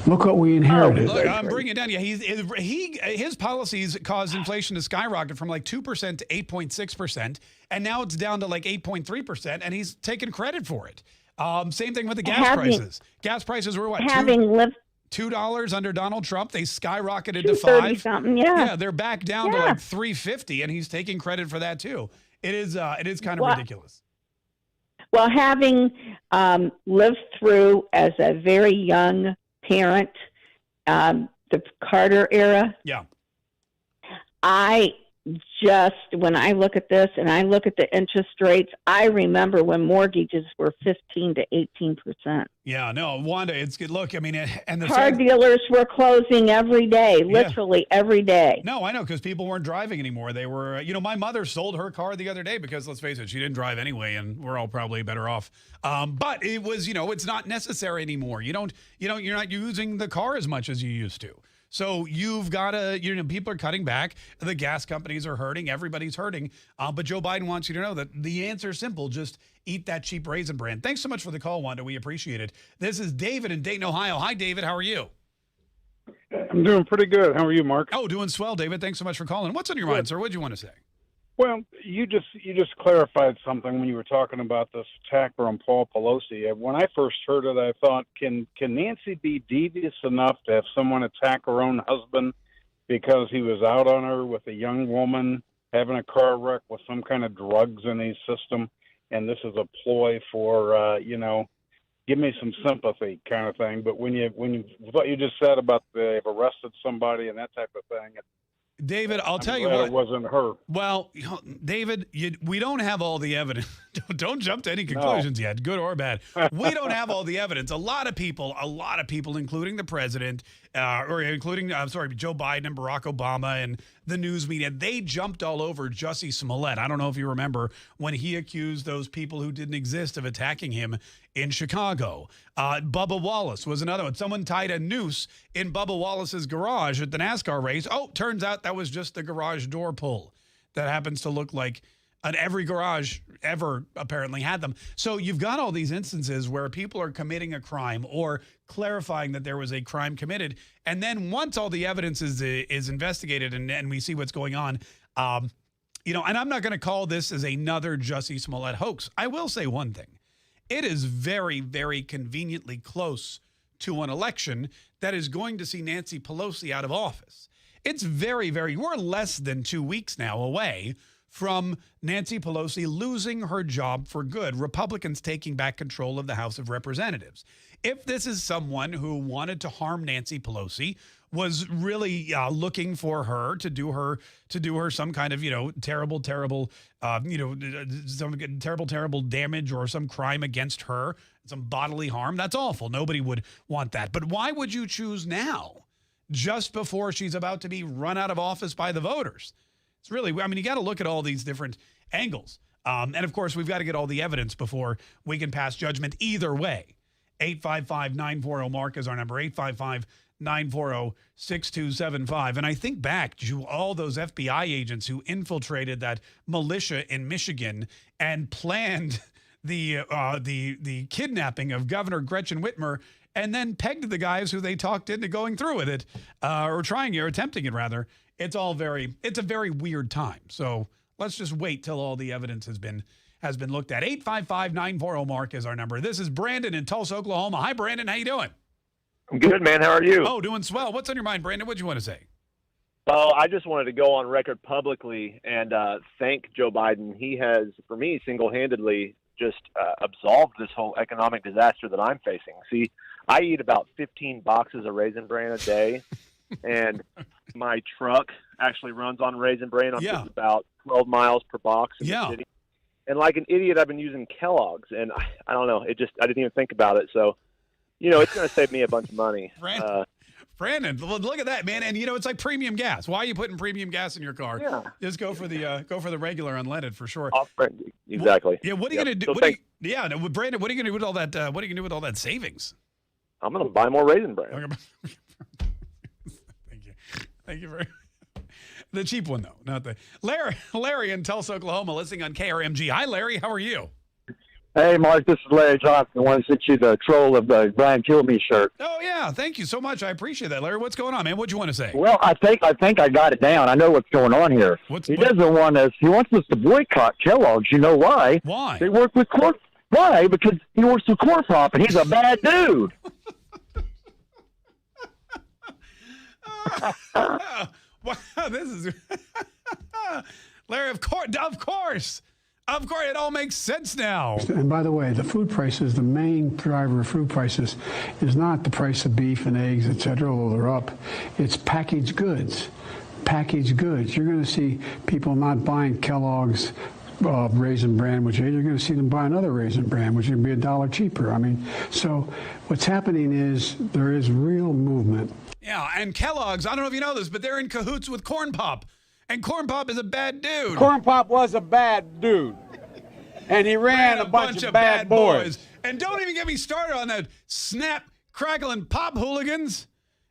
Look what we inherited. Look, I'm bringing it down. Yeah, his policies caused inflation to skyrocket from like 2% to 8.6%, and now it's down to like 8.3%, and he's taking credit for it. Same thing with the gas prices. Gas prices were what? $2 under Donald Trump. They skyrocketed to $5. Something, yeah. They're back down to like $3.50, and he's taking credit for that too. It is kind of ridiculous. Well, having lived through as a very young parent, the Carter era. Yeah. When I look at this and I look at the interest rates, I remember when mortgages were 15 to 18%. Yeah, no, Wanda, it's good. Look, I mean, and the car dealers were closing every day, literally every day. No, I know, because people weren't driving anymore. They were, my mother sold her car the other day because, let's face it, she didn't drive anyway, and we're all probably better off. But it was, it's not necessary anymore. You're not using the car as much as you used to. So you've got to, people are cutting back. The gas companies are hurting. Everybody's hurting. But Joe Biden wants you to know that the answer is simple. Just eat that cheap Raisin Bran. Thanks so much for the call, Wanda. We appreciate it. This is David in Dayton, Ohio. Hi, David. How are you? I'm doing pretty good. How are you, Mark? Oh, doing swell, David. Thanks so much for calling. What's on your mind, sir? What do you want to say? Well, you just clarified something when you were talking about this attacker on Paul Pelosi. When I first heard it, I thought, can Nancy be devious enough to have someone attack her own husband because he was out on her with a young woman having a car wreck with some kind of drugs in his system, and this is a ploy for give me some sympathy kind of thing. But when you what you just said about they've arrested somebody and that type of thing. David, I'll tell you glad what. It wasn't her. Well, David, we don't have all the evidence. Don't jump to any conclusions yet, good or bad. We don't have all the evidence. A lot of people, including the president, including Joe Biden and Barack Obama and the news media, they jumped all over Jussie Smollett. I don't know if you remember when he accused those people who didn't exist of attacking him in Chicago. Bubba Wallace was another one. Someone tied a noose in Bubba Wallace's garage at the NASCAR race. Oh, turns out that was just the garage door pull. That happens to look like every garage ever apparently had them. So you've got all these instances where people are committing a crime or clarifying that there was a crime committed. And then once all the evidence is investigated and we see what's going on, and I'm not going to call this as another Jussie Smollett hoax. I will say one thing. It is very, very conveniently close to an election that is going to see Nancy Pelosi out of office. It's very, we're less than 2 weeks now away from Nancy Pelosi losing her job for good, Republicans taking back control of the House of Representatives. If this is someone who wanted to harm Nancy Pelosi, was really looking for her to do her some kind of terrible damage or some crime against her, some bodily harm, that's awful. Nobody would want that. But why would you choose now, just before she's about to be run out of office by the voters? It's really, you got to look at all these different angles. And of course, we've got to get all the evidence before we can pass judgment either way. 855-940-MARK is our number, 855-940-6275. And I think back to all those FBI agents who infiltrated that militia in Michigan and planned the kidnapping of Governor Gretchen Whitmer and then pegged the guys who they talked into going through with it, or attempting it rather. It's a very weird time. So let's just wait till all the evidence has been looked at. 855-940-MARK is our number. This is Brandon in Tulsa, Oklahoma. Hi, Brandon. How you doing? I'm good, man. How are you? Oh, doing swell. What's on your mind, Brandon? What do you want to say? Oh, I just wanted to go on record publicly and thank Joe Biden. He has, for me, single-handedly just absolved this whole economic disaster that I'm facing. See, I eat about 15 boxes of Raisin Bran a day, and my truck actually runs on Raisin Bran on just about 12 miles per box in the city. And like an idiot, I've been using Kellogg's, and I don't know. I didn't even think about it. So, it's going to save me a bunch of money. Brandon, look at that, man. And it's like premium gas. Why are you putting premium gas in your car? Yeah. Just go for the regular unleaded for sure. Exactly. What are you going to do? Brandon, what are you going to do with all that? What are you going to do with all that savings? I'm going to buy more Raisin Bran. Thank you very much. The cheap one, though, not the Larry in Tulsa, Oklahoma, listening on KRMG. Hi, Larry. How are you? Hey, Mark. This is Larry Johnson. I want to send you the troll of the Brian Kilmeade shirt. Oh yeah, thank you so much. I appreciate that, Larry. What's going on, man? What'd you want to say? Well, I think I got it down. I know what's going on here. Doesn't want us. He wants us to boycott Kellogg's. You know why? Why? They work with corn. Why? Because he works with Corn Pop, and he's a bad dude. Wow, this is Larry. Of course, it all makes sense now. And by the way, the food prices, the main driver of food prices is not the price of beef and eggs, et cetera, although they're up. It's packaged goods. Packaged goods. You're going to see people not buying Kellogg's Raisin Bran, which you're going to see them buy another Raisin Bran, which would be $1 cheaper. So what's happening is there is real movement. Yeah, and Kellogg's, I don't know if you know this, but they're in cahoots with Corn Pop. And Corn Pop is a bad dude. Corn Pop was a bad dude. And he ran a bunch of bad boys. And don't even get me started on that snap, crackle, and pop hooligans.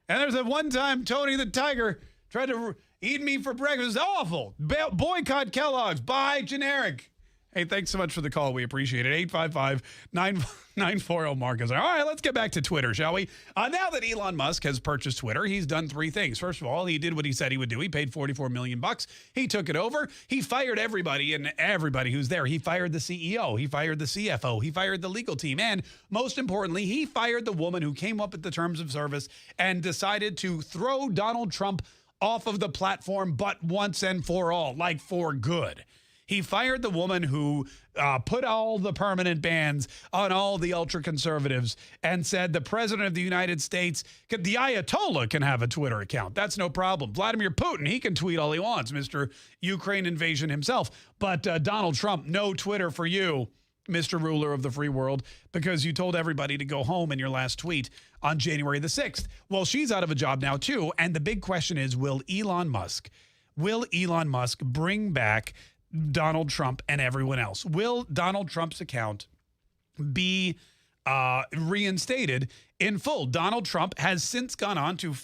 And there's that one time Tony the Tiger tried to eat me for breakfast. It was awful. Boycott Kellogg's. Buy generic. Hey, thanks so much for the call. We appreciate it. 855-940-MARK. All right, let's get back to Twitter, shall we? Now that Elon Musk has purchased Twitter, he's done three things. First of all, he did what he said he would do. He paid $44 million. He took it over. He fired everybody who's there. He fired the CEO. He fired the CFO. He fired the legal team. And most importantly, he fired the woman who came up with the terms of service and decided to throw Donald Trump off of the platform, but once and for all, like for good. He fired the woman who put all the permanent bans on all the ultra conservatives and said the president of the United States, the Ayatollah, can have a Twitter account. That's no problem. Vladimir Putin, he can tweet all he wants, Mr. Ukraine invasion himself. But Donald Trump, no Twitter for you, Mr. Ruler of the free world, because you told everybody to go home in your last tweet on January the 6th. Well, she's out of a job now, too. And the big question is, will Elon Musk bring back Donald Trump and everyone else? Will Donald Trump's account be reinstated in full? Donald Trump has since gone on to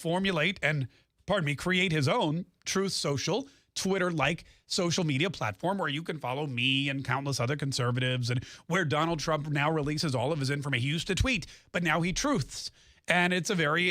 create his own Truth Social, Twitter-like social media platform where you can follow me and countless other conservatives, and where Donald Trump now releases all of his information. He used to tweet, but now he truths. And it's a very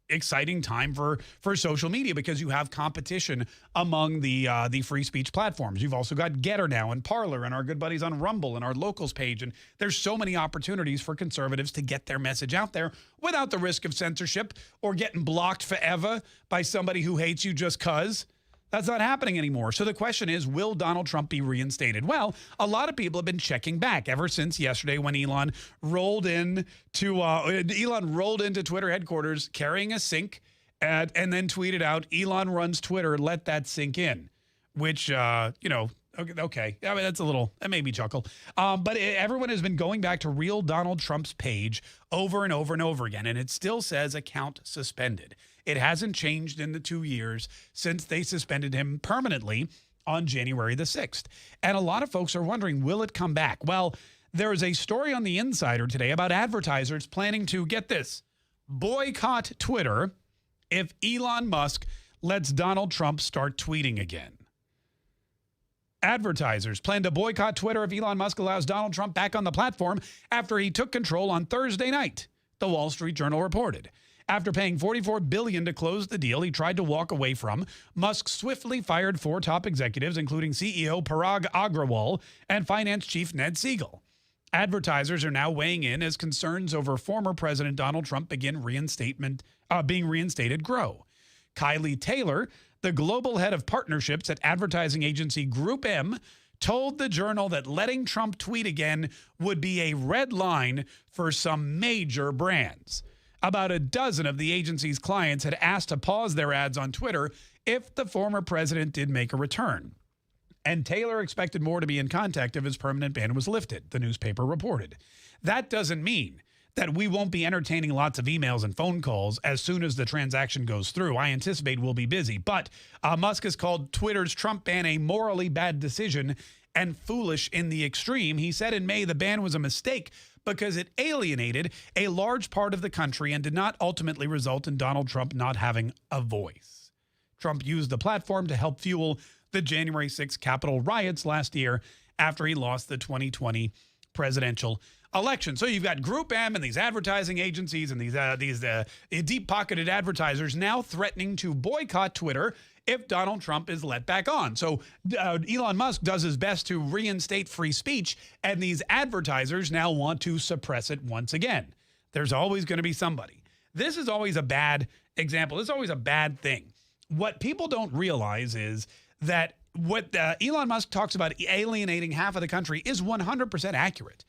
exciting time for social media because you have competition among the free speech platforms. You've also got Getter now and Parler and our good buddies on Rumble and our Locals page. And there's so many opportunities for conservatives to get their message out there without the risk of censorship or getting blocked forever by somebody who hates you just 'cause. That's not happening anymore. So the question is, will Donald Trump be reinstated? Well, a lot of people have been checking back ever since yesterday when Elon rolled into Twitter headquarters carrying a sink and then tweeted out, "Elon runs Twitter, let that sink in," which, okay. I mean, that made me chuckle. But everyone has been going back to real Donald Trump's page over and over and over again, and it still says account suspended. It hasn't changed in the 2 years since they suspended him permanently on January the 6th. And a lot of folks are wondering, will it come back? Well, there is a story on The Insider today about advertisers planning to, get this, boycott Twitter if Elon Musk lets Donald Trump start tweeting again. Advertisers plan to boycott Twitter if Elon Musk allows Donald Trump back on the platform after he took control on Thursday night, the Wall Street Journal reported. After paying $44 billion to close the deal he tried to walk away from, Musk swiftly fired 4 top executives, including CEO Parag Agrawal and finance chief Ned Siegel. Advertisers are now weighing in as concerns over former President Donald Trump being reinstated grow. Kaye Taylor, the global head of partnerships at advertising agency Group M, told the Journal that letting Trump tweet again would be a red line for some major brands. About a dozen of the agency's clients had asked to pause their ads on Twitter if the former president did make a return. And Taylor expected more to be in contact if his permanent ban was lifted, the newspaper reported. That doesn't mean that we won't be entertaining lots of emails and phone calls as soon as the transaction goes through. I anticipate we'll be busy. But Musk has called Twitter's Trump ban a morally bad decision and foolish in the extreme. He said in May the ban was a mistake because it alienated a large part of the country and did not ultimately result in Donald Trump not having a voice. Trump used the platform to help fuel the January 6th Capitol riots last year after he lost the 2020 presidential election. So you've got Group M and these advertising agencies and these deep-pocketed advertisers now threatening to boycott Twitter if Donald Trump is let back on. So Elon Musk does his best to reinstate free speech, and these advertisers now want to suppress it once again. There's always going to be somebody. This is always a bad example. This is always a bad thing. What people don't realize is that what Elon Musk talks about alienating half of the country is 100% accurate.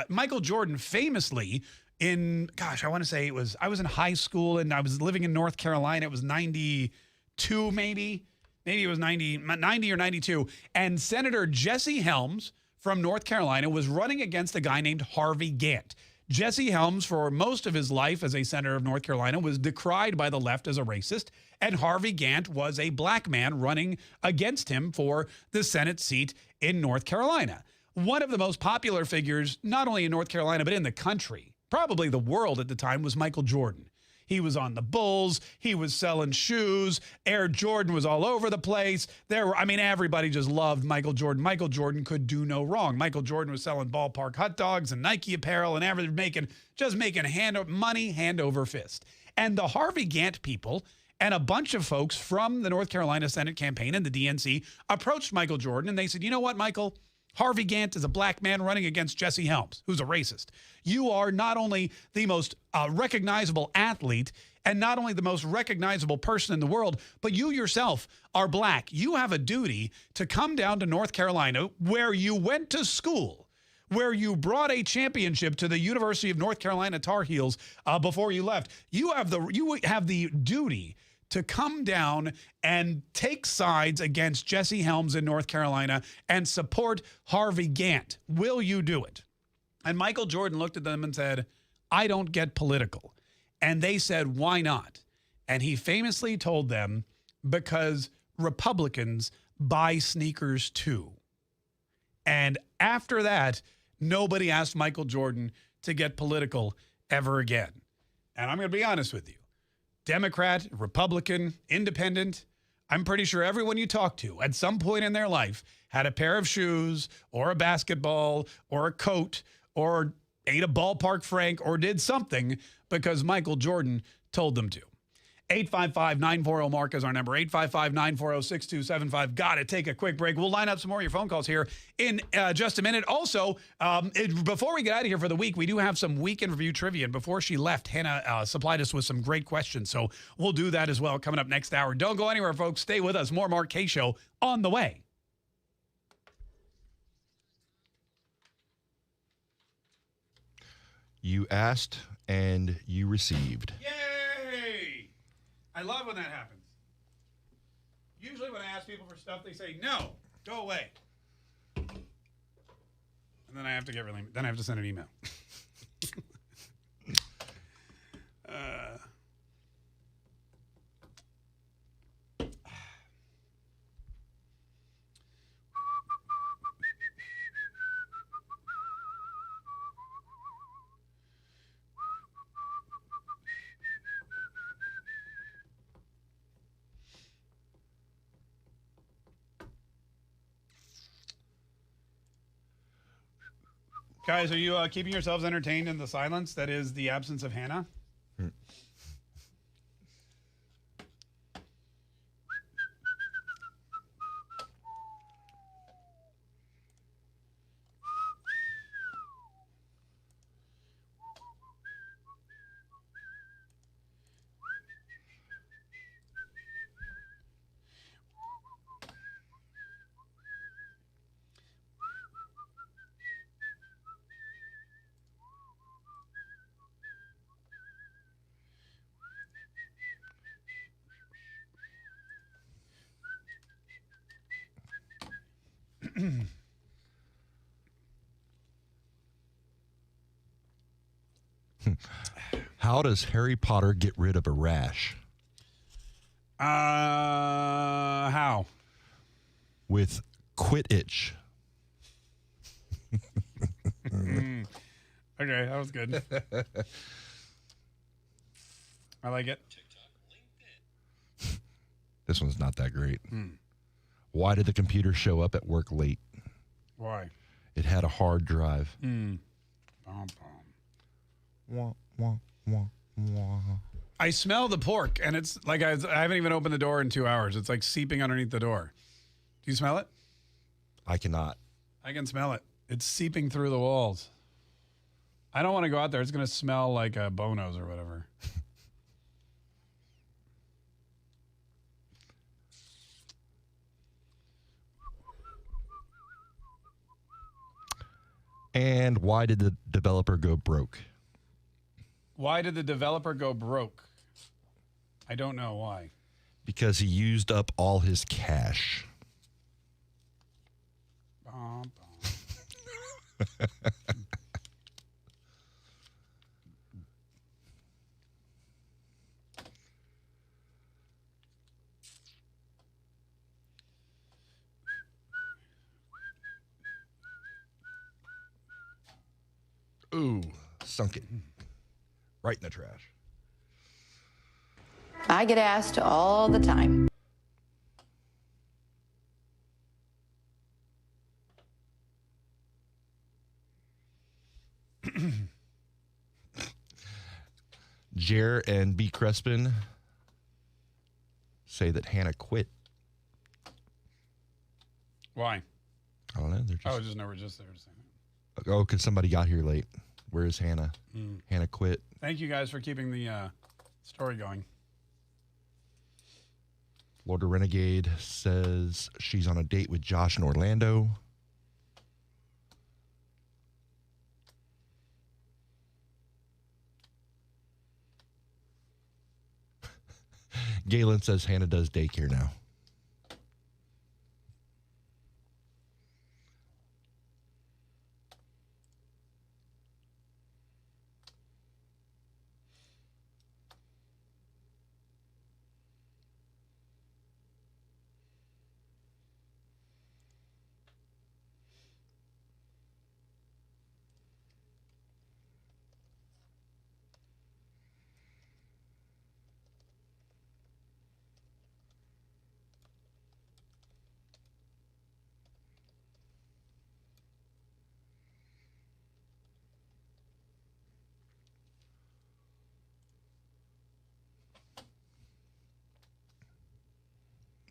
Michael Jordan famously I want to say I was in high school and I was living in North Carolina. It was 92 maybe it was 90 or 92. And Senator Jesse Helms from North Carolina was running against a guy named Harvey Gantt. Jesse Helms, for most of his life as a senator of North Carolina, was decried by the left as a racist, and Harvey Gantt was a black man running against him for the Senate seat in North Carolina. One of the most popular figures, not only in North Carolina, but in the country, probably the world at the time, was Michael Jordan. He was on the Bulls. He was selling shoes. Air Jordan was all over the place. Everybody just loved Michael Jordan. Michael Jordan could do no wrong. Michael Jordan was selling ballpark hot dogs and Nike apparel and everything, making money hand over fist. And the Harvey Gantt people and a bunch of folks from the North Carolina Senate campaign and the DNC approached Michael Jordan and they said, you know what, Michael? Harvey Gantt is a black man running against Jesse Helms, who's a racist. You are not only the most recognizable athlete and not only the most recognizable person in the world, but you yourself are black. You have a duty to come down to North Carolina, where you went to school, where you brought a championship to the University of North Carolina Tar Heels before you left. You have the duty to come down and take sides against Jesse Helms in North Carolina and support Harvey Gantt. Will you do it? And Michael Jordan looked at them and said, I don't get political. And they said, why not? And he famously told them, because Republicans buy sneakers too. And after that, nobody asked Michael Jordan to get political ever again. And I'm going to be honest with you. Democrat, Republican, Independent, I'm pretty sure everyone you talk to at some point in their life had a pair of shoes or a basketball or a coat or ate a ballpark frank or did something because Michael Jordan told them to. 855-940-MARK is our number. 855-940-6275. Got to take a quick break. We'll line up some more of your phone calls here in just a minute. Also, before we get out of here for the week, we do have some week in review trivia. And before she left, Hannah supplied us with some great questions. So we'll do that as well coming up next hour. Don't go anywhere, folks. Stay with us. More Mark Kaye Show on the way. You asked and you received. Yay! I love when that happens. Usually when I ask people for stuff, they say, no, go away. And then I have to send an email. Guys, are you keeping yourselves entertained in the silence that is the absence of Hannah? How does Harry Potter get rid of a rash? How? With Quidditch. Okay, that was good. I like it. This one's not that great. Why did the computer show up at work late? Why? It had a hard drive. Wah, wah, wah, wah. I smell the pork, and it's like I haven't even opened the door in 2 hours. It's like seeping underneath the door. Do you smell it? I cannot. I can smell it. It's seeping through the walls. I don't want to go out there. It's going to smell like Bono's or whatever. And why did the developer go broke? Why did the developer go broke? I don't know why. Because he used up all his cash. Ooh, sunk it. Right in the trash. I get asked all the time. Jer and B. Crespin say that Hannah quit. Why? I don't know. They're just, We're just there to say that. oh, because somebody got here late. Where is Hannah? Hannah quit. Thank you guys for keeping the story going. Florida Renegade says she's on a date with Josh in Orlando. Galen says Hannah does daycare now.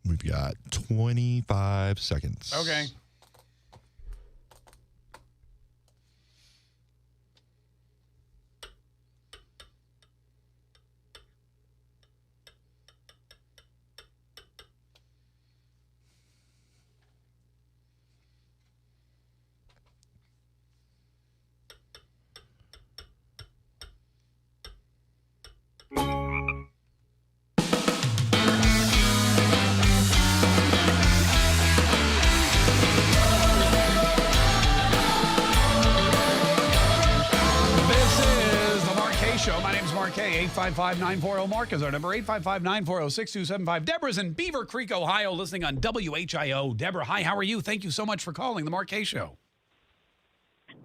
We've got 25 seconds. Okay. Show. My name is Mark Kaye. 855-940-MARK is our number. 855-940-6275. Deborah's in Beaver Creek, Ohio, listening on WHIO. Deborah, hi, how are you? Thank you so much for calling the Mark Kaye Show.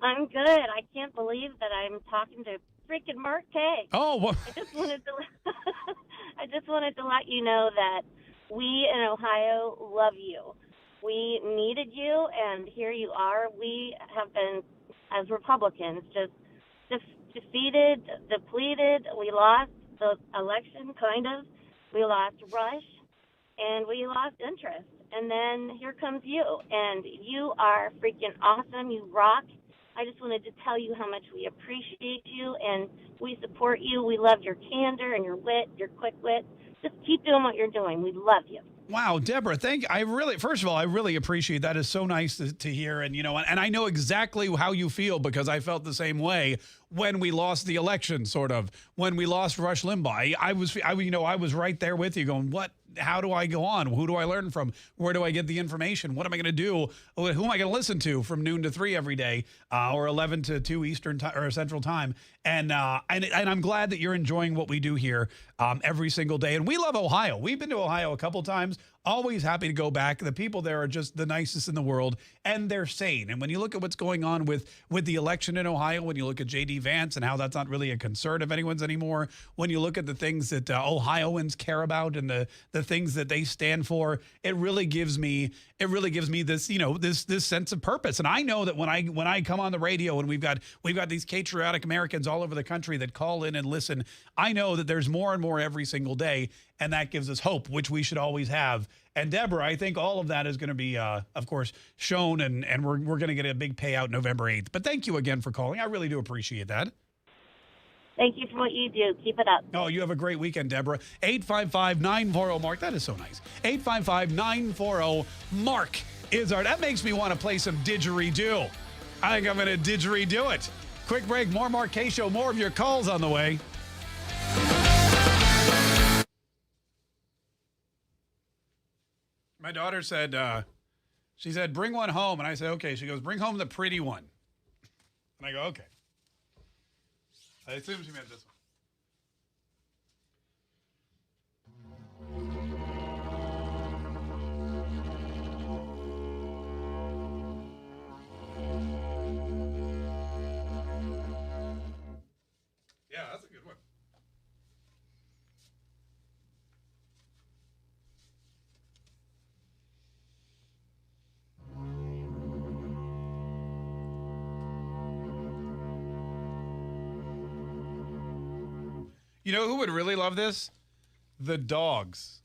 I'm good. I can't believe that I'm talking to freaking Mark Kaye. Oh, well. I just wanted to let you know that we in Ohio love you. We needed you, and here you are. We have been, as Republicans, just defeated, depleted. We lost the election, kind of. We lost Rush, and we lost interest. And then here comes you, and you are freaking awesome. You rock. I just wanted to tell you how much we appreciate you, and we support you. We love your candor and your wit, your quick wit. Just keep doing what you're doing. We love you. Wow, Deborah, first of all, I really appreciate that. It's so nice to hear. And, and I know exactly how you feel because I felt the same way when we lost the election, sort of, when we lost Rush Limbaugh. I was right there with you going, how do I go on? Who do I learn from? Where do I get the information? What am I going to do? Who am I going to listen to from noon to 3 every day, or 11 to 2 Eastern or Central Time? And I'm glad that you're enjoying what we do here every single day. And we love Ohio. We've been to Ohio a couple times. Always happy to go back. The people there are just the nicest in the world, and they're sane. And when you look at what's going on with the election in Ohio, when you look at J.D. Vance and how that's not really a concern of anyone's anymore, when you look at the things that Ohioans care about and the things that they stand for, it really gives me this this sense of purpose. And I know that when I come on the radio and we've got these patriotic Americans all over the country that call in and listen, I know that there's more and more every single day, and that gives us hope, which we should always have. And Deborah, I think all of that is going to be, of course, shown, and we're going to get a big payout November 8th. But thank you again for calling. I really do appreciate that. Thank you for what you do. Keep it up. Oh, you have a great weekend, Deborah. 855-940-MARK. That is so nice. 855-940-MARK is that makes me want to play some didgeridoo. I think I'm going to didgeridoo it. Quick break, more Mark Kaye Show, more of your calls on the way. My daughter said, she said, bring one home. And I said, okay. She goes, bring home the pretty one. And I go, okay. I assume she meant this one. Yeah, that's a good one. You know who would really love this? The dogs.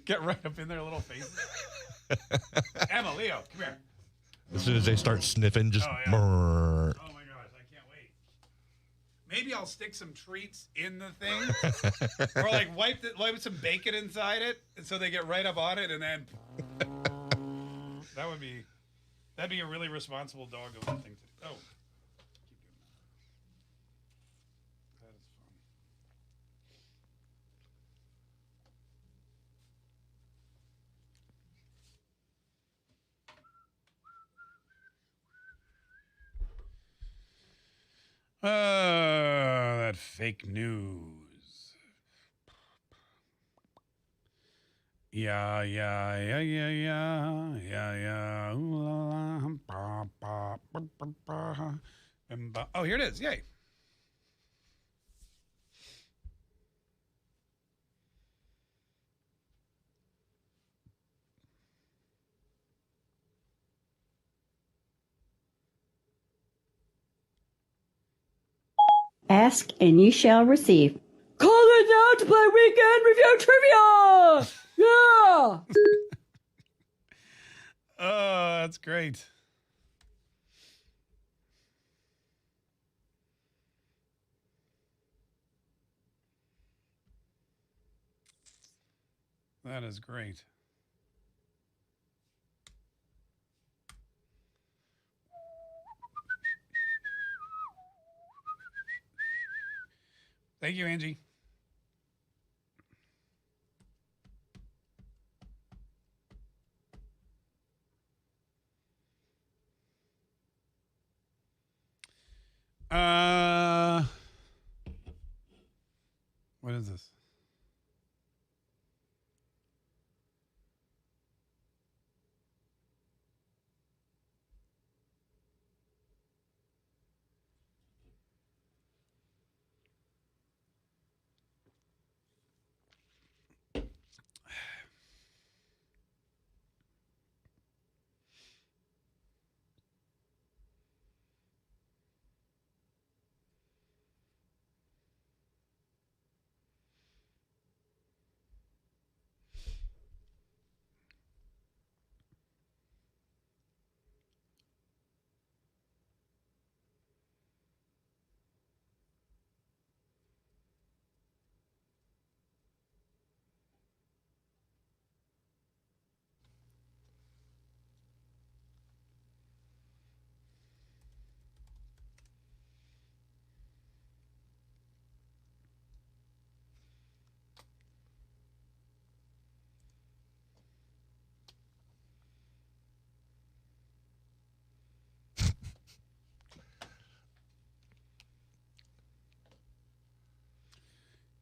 Get right up in their little faces. Emma, Leo, come here. As soon as they start sniffing, just. Oh, yeah. Oh my gosh, I can't wait. Maybe I'll stick some treats in the thing, or like wipe some bacon inside it, and so they get right up on it, and then that'd be a really responsible dog thing to do. Oh, keep doing that. That is fun. That fake news. Yeah. Ooh, la, la, ba, ba, ba, ba, ba. Oh, here it is. Yay. Ask and you shall receive. Call it now to play Weekend Review Trivia! Yeah! Oh, that's great. That is great. Thank you, Angie. What is this?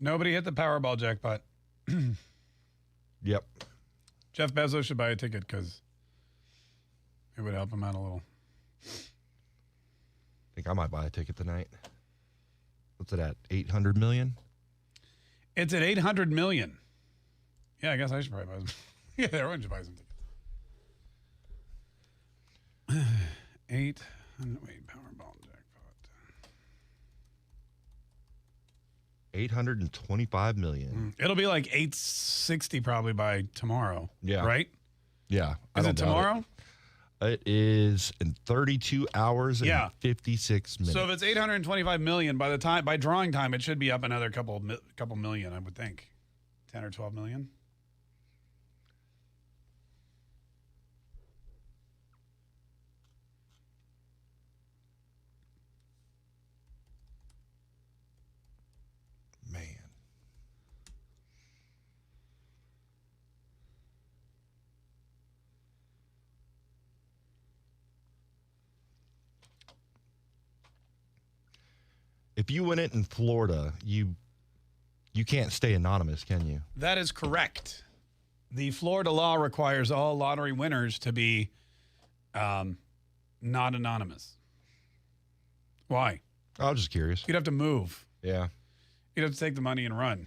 Nobody hit the Powerball jackpot. Yep. Jeff Bezos should buy a ticket because it would help him out a little. I think I might buy a ticket tonight. What's it at? 800 million? It's at 800 million. Yeah, I guess I should probably buy some. Yeah, everyone should buy some tickets. 800. Powerball jackpot. 825 million. It'll be like 860 probably by tomorrow. Yeah. Right? Yeah. Is it tomorrow? It is in 32 hours and 56 minutes. So if it's 825 million by drawing time, it should be up another couple million, I would think. 10 or 12 million. Man. If you win it in Florida, you can't stay anonymous, can you? That is correct. The Florida law requires all lottery winners to be not anonymous. Why? I was just curious. You'd have to move. Yeah. You'd have to take the money and run.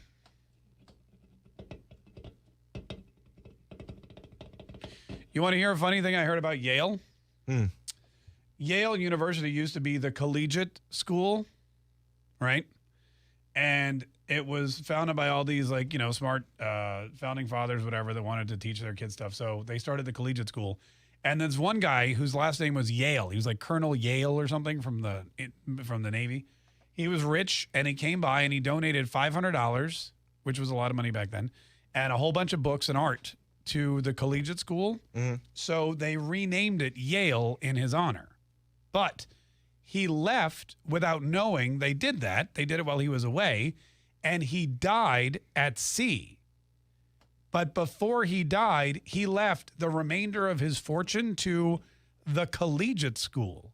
You want to hear a funny thing I heard about Yale? Yale University used to be the collegiate school right? And it was founded by all these like, smart founding fathers, whatever, that wanted to teach their kids stuff. So they started the collegiate school. And there's one guy whose last name was Yale. He was like Colonel Yale or something from the Navy. He was rich, and he came by and he donated $500, which was a lot of money back then, and a whole bunch of books and art to the collegiate school. So they renamed it Yale in his honor. But he left without knowing they did that. They did it while he was away, and he died at sea. But before he died, he left the remainder of his fortune to the collegiate school.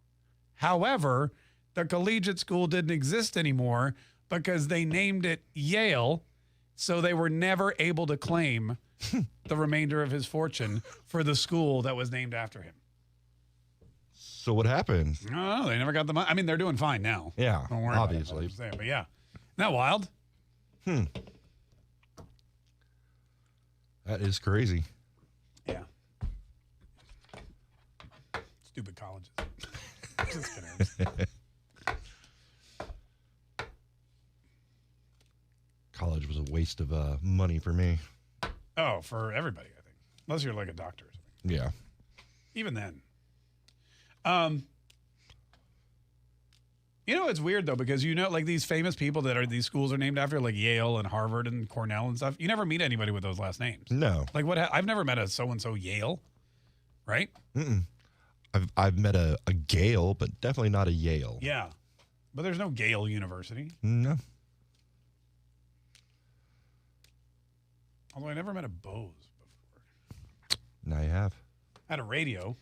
However, the collegiate school didn't exist anymore because they named it Yale, so they were never able to claim the remainder of his fortune for the school that was named after him. So what happened? No, they never got the money. I mean, they're doing fine now. Yeah, Don't worry obviously. about it, but yeah. Isn't that wild? That is crazy. Yeah. Stupid colleges. Just kidding. College was a waste of money for me. Oh, for everybody, I think. Unless you're like a doctor or something. Yeah. Even then. It's weird, though, because like these famous people these schools are named after, like Yale and Harvard and Cornell and stuff. You never meet anybody with those last names. No. Like I've never met a so-and-so Yale, right? I've met a Gale, but definitely not a Yale. Yeah. But there's no Gale University. No. Although I never met a Bose before. Now you have. I had a radio.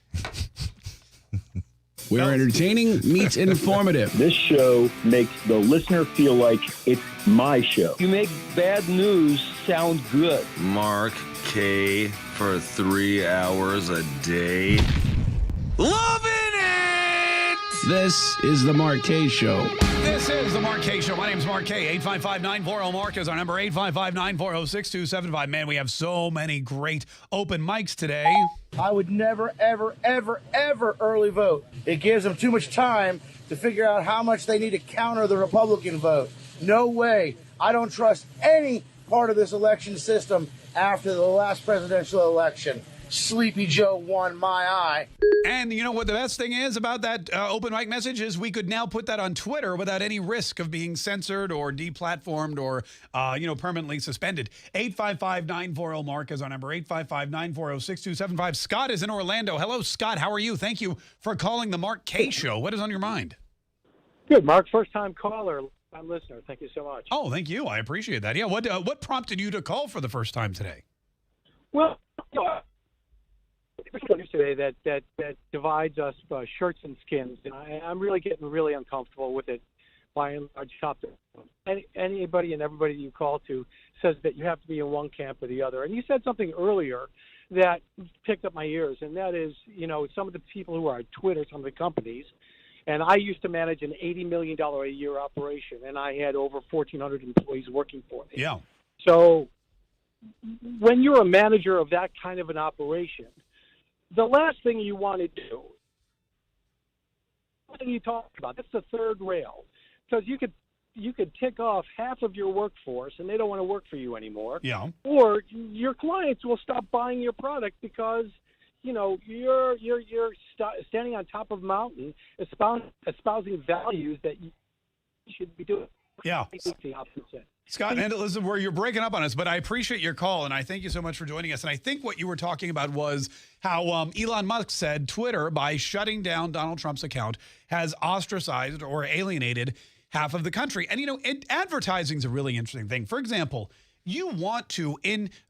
Where entertaining meets informative. This show makes the listener feel like it's my show. You make bad news sound good. Mark Kaye for 3 hours a day. Loving it! This is the Mark Kaye Show. This is the Mark Kaye Show. My name's Mark Kaye. 855-940-MARK is our number. 855-940-6275. Man, we have so many great open mics today. I would never, ever, ever, ever early vote. It gives them too much time to figure out how much they need to counter the Republican vote. No way. I don't trust any part of this election system after the last presidential election. Sleepy Joe won my eye. And you know what the best thing is about that open mic message is we could now put that on Twitter without any risk of being censored or deplatformed or, permanently suspended. 855-940-MARK is our number. 855-940-6275. Scott is in Orlando. Hello, Scott. How are you? Thank you for calling the Mark Kaye Show. What is on your mind? Good, Mark. First-time caller, listener. Thank you so much. Oh, thank you. I appreciate that. Yeah, what prompted you to call for the first time today? Well, news today that divides us shirts and skins, and I'm really getting really uncomfortable with it. By and large, anybody and everybody you call to says that you have to be in one camp or the other. And you said something earlier that picked up my ears, and that is, some of the people who are at Twitter, some of the companies, and I used to manage an $80 million a year operation, and I had over 1,400 employees working for me. Yeah. So when you're a manager of that kind of an operation, the last thing you want to do, what you talk about, that's the third rail, because you could tick off half of your workforce and they don't want to work for you anymore. Yeah. Or your clients will stop buying your product because you're standing on top of a mountain espousing values that you should be doing. Yeah. The opposite. Scott, and listen, you're breaking up on us, but I appreciate your call, and I thank you so much for joining us. And I think what you were talking about was how Elon Musk said Twitter, by shutting down Donald Trump's account, has ostracized or alienated half of the country. And, advertising is a really interesting thing. For example, you want to,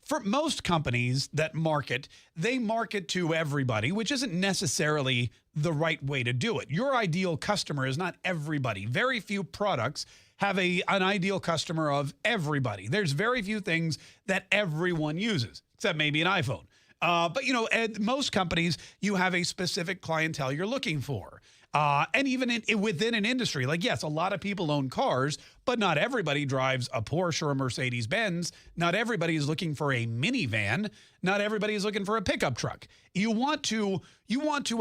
for most companies that market, they market to everybody, which isn't necessarily the right way to do it. Your ideal customer is not everybody. Very few products have an ideal customer of everybody. There's very few things that everyone uses, except maybe an iPhone. But at most companies, you have a specific clientele you're looking for. And even within an industry, like, yes, a lot of people own cars, but not everybody drives a Porsche or a Mercedes-Benz. Not everybody is looking for a minivan. Not everybody is looking for a pickup truck. You want to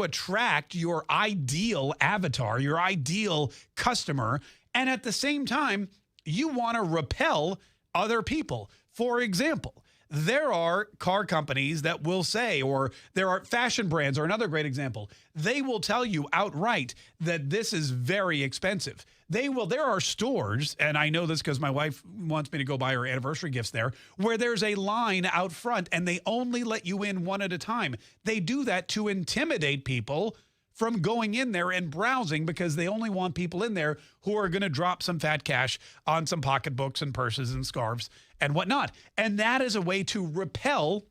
attract your ideal avatar, your ideal customer, And at the same time, you want to repel other people. For example, there are car companies that will say, or there are fashion brands, or another great example, they will tell you outright that this is very expensive. There are stores, and I know this because my wife wants me to go buy her anniversary gifts there, where there's a line out front and they only let you in one at a time. They do that to intimidate people from going in there and browsing because they only want people in there who are going to drop some fat cash on some pocketbooks and purses and scarves and whatnot. And that is a way to repel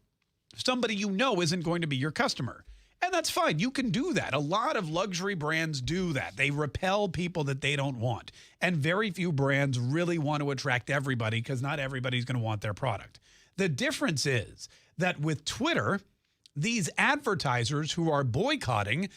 somebody you know isn't going to be your customer. And that's fine. You can do that. A lot of luxury brands do that. They repel people that they don't want. And very few brands really want to attract everybody because not everybody's going to want their product. The difference is that with Twitter, these advertisers who are boycotting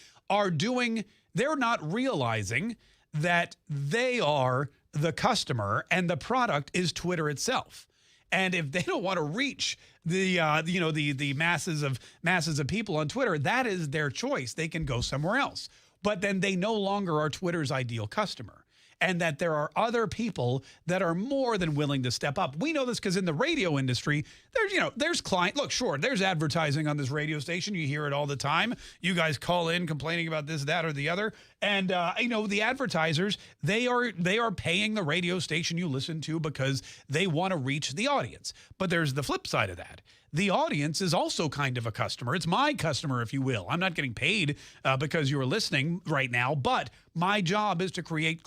they're not realizing that they are the customer and the product is Twitter itself. And if they don't want to reach the masses of people on Twitter, that is their choice. They can go somewhere else. But then they no longer are Twitter's ideal customer. And that there are other people that are more than willing to step up. We know this because in the radio industry, there's client. Look, sure, there's advertising on this radio station. You hear it all the time. You guys call in complaining about this, that, or the other. And the advertisers, they are paying the radio station you listen to because they want to reach the audience. But there's the flip side of that. The audience is also kind of a customer. It's my customer, if you will. I'm not getting paid because you're listening right now, but my job is to create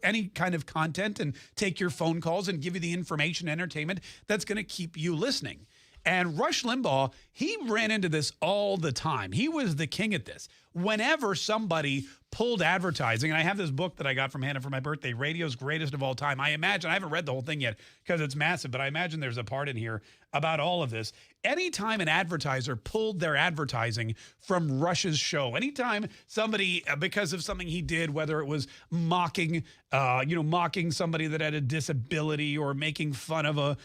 any kind of content and take your phone calls and give you the information, entertainment that's going to keep you listening. And Rush Limbaugh, he ran into this all the time. He was the king at this. Whenever somebody pulled advertising, and I have this book that I got from Hannah for my birthday, Radio's Greatest of All Time. I imagine, I haven't read the whole thing yet because it's massive, but I imagine there's a part in here about all of this. Anytime an advertiser pulled their advertising from Rush's show, anytime somebody, because of something he did, whether it was mocking somebody that had a disability or making fun of a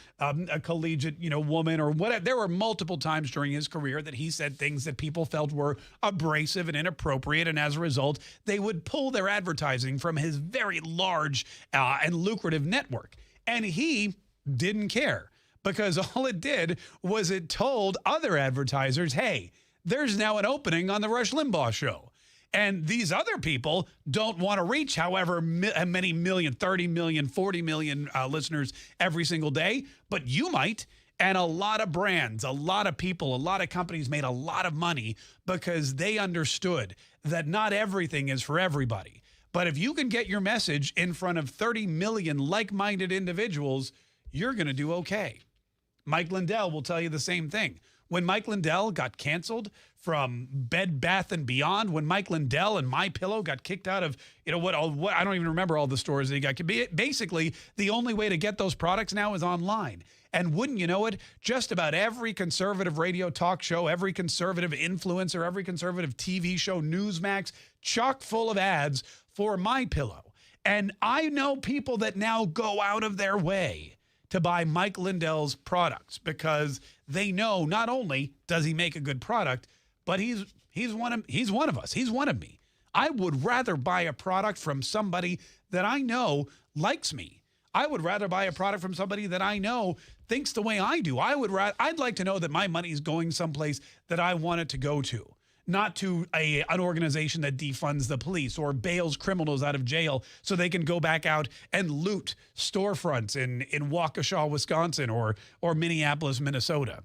collegiate, woman or whatever, there were multiple times during his career that he said things that people felt were abrasive and inappropriate. And as a result, they would pull their advertising from his very large and lucrative network. And he didn't care. Because all it did was it told other advertisers, hey, there's now an opening on the Rush Limbaugh show. And these other people don't want to reach however many million, 30 million, 40 million listeners every single day, but you might. And a lot of brands, a lot of people, a lot of companies made a lot of money because they understood that not everything is for everybody. But if you can get your message in front of 30 million like-minded individuals, you're going to do okay. Mike Lindell will tell you the same thing. When Mike Lindell got canceled from Bed Bath & Beyond, when Mike Lindell and MyPillow got kicked out of, what I don't even remember all the stores that he got. Basically, the only way to get those products now is online. And wouldn't you know it, just about every conservative radio talk show, every conservative influencer, every conservative TV show, Newsmax, chock full of ads for MyPillow. And I know people that now go out of their way to buy Mike Lindell's products because they know not only does he make a good product, but he's one of us. He's one of me. I would rather buy a product from somebody that I know likes me. I would rather buy a product from somebody that I know thinks the way I do. I'd like to know that my money is going someplace that I want it to go to. Not to an organization that defunds the police or bails criminals out of jail so they can go back out and loot storefronts in Waukesha, Wisconsin or Minneapolis, Minnesota.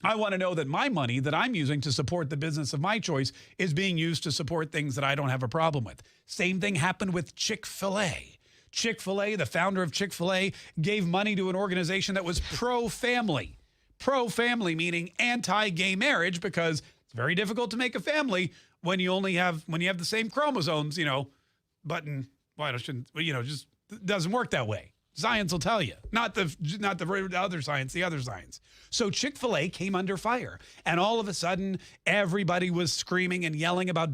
I want to know that my money that I'm using to support the business of my choice is being used to support things that I don't have a problem with. Same thing happened with Chick-fil-A. Chick-fil-A, the founder of Chick-fil-A, gave money to an organization that was pro-family. Pro-family meaning anti-gay marriage because very difficult to make a family when you have the same chromosomes, just doesn't work that way. Science will tell you, not the other science, the other science. So Chick-fil-A came under fire, and all of a sudden, everybody was screaming and yelling about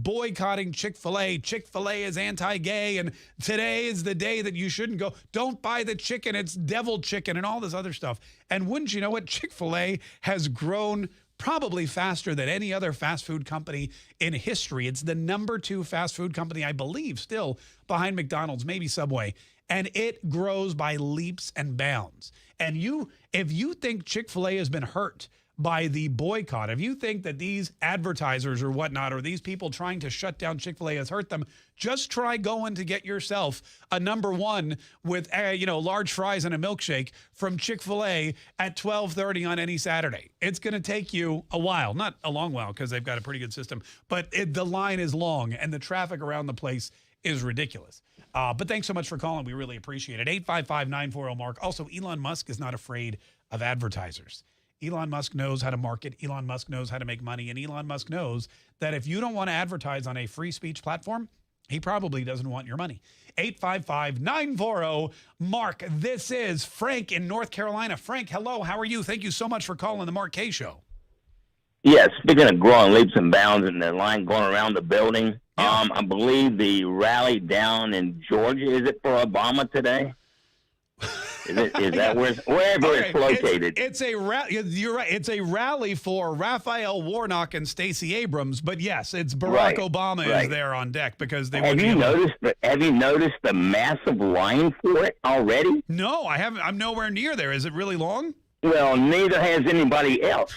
boycotting Chick-fil-A. Chick-fil-A is anti-gay, and today is the day that you shouldn't go. Don't buy the chicken; it's devil chicken, and all this other stuff. And wouldn't you know it, Chick-fil-A has grown probably faster than any other fast food company in history. It's the number 2 fast food company, I believe, still behind McDonald's, maybe Subway. And it grows by leaps and bounds. And if you think Chick-fil-A has been hurt by the boycott, if you think that these advertisers or whatnot, or these people trying to shut down Chick-fil-A has hurt them, just try going to get yourself a number 1 with large fries and a milkshake from Chick-fil-A at 12:30 on any Saturday. It's going to take you a while, not a long while, because they've got a pretty good system, but the line is long and the traffic around the place is ridiculous. But thanks so much for calling. We really appreciate it. 855-940-MARK. Also, Elon Musk is not afraid of advertisers. Elon Musk knows how to market. Elon Musk knows how to make money. And Elon Musk knows that if you don't want to advertise on a free speech platform, he probably doesn't want your money. 855-940-MARK. This is Frank in North Carolina. Frank, hello. How are you? Thank you so much for calling the Mark Kaye Show. Yeah, speaking of growing leaps and bounds and the line going around the building, I believe the rally down in Georgia, is it for Obama today? Is that wherever it's located? It's a you're right. It's a rally for Raphael Warnock and Stacey Abrams, but yes, it's Barack Obama is there on deck because they. Have you noticed the massive line for it already? No, I haven't. I'm nowhere near there. Is it really long? Well, neither has anybody else.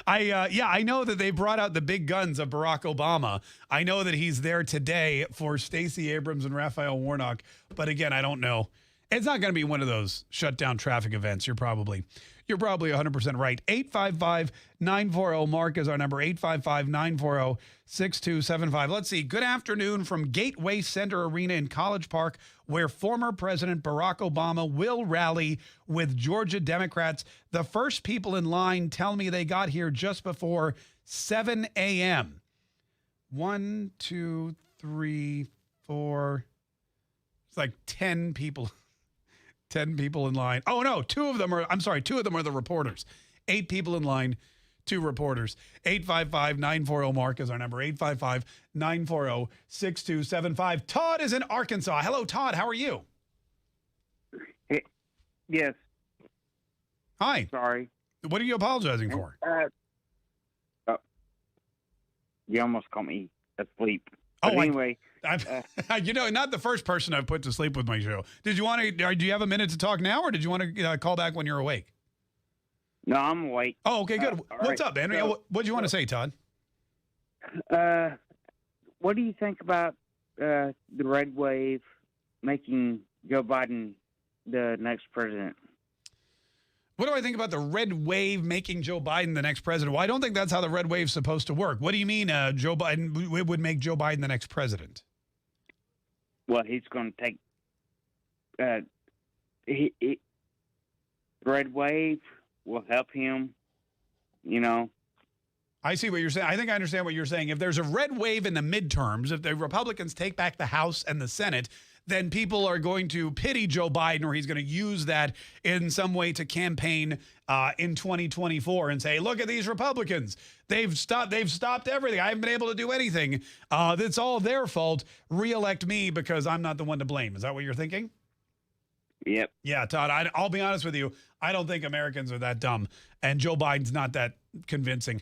I know that they brought out the big guns of Barack Obama. I know that he's there today for Stacey Abrams and Raphael Warnock. But again, I don't know. It's not going to be one of those shut down traffic events. You're probably 100% right. 855-940-MARK is our number. 855-940-6275. Let's see. Good afternoon from Gateway Center Arena in College Park, where former President Barack Obama will rally with Georgia Democrats. The first people in line tell me they got here just before 7 a.m. 1, 2, 3, 4. It's like 10 people. 10 people in line. Oh, no, two of them are the reporters. 8 people in line, 2 reporters. 855-940-MARK is our number. 855-940-6275. Todd is in Arkansas. Hello, Todd. How are you? Yes. Hi. Sorry. What are you apologizing for? You almost caught me asleep. But anyway. Not the first person I've put to sleep with my show. Do you have a minute to talk now, or did you want to call back when you're awake? No, I'm awake. Oh, okay, good. What's up, man? What do you want to say, Todd? What do you think about the red wave making Joe Biden the next president? What do I think about the red wave making Joe Biden the next president? Well, I don't think that's how the red wave's supposed to work. What do you mean Joe Biden would make Joe Biden the next president? Well, he's going to take red wave will help him, I see what you're saying. I think I understand what you're saying. If there's a red wave in the midterms, if the Republicans take back the House and the Senate, then people are going to pity Joe Biden, or he's going to use that in some way to campaign in 2024 and say, look at these Republicans. They've stopped everything. I haven't been able to do anything. It's all their fault. Reelect me because I'm not the one to blame. Is that what you're thinking? Yep. Yeah, Todd, I'll be honest with you. I don't think Americans are that dumb, and Joe Biden's not that convincing.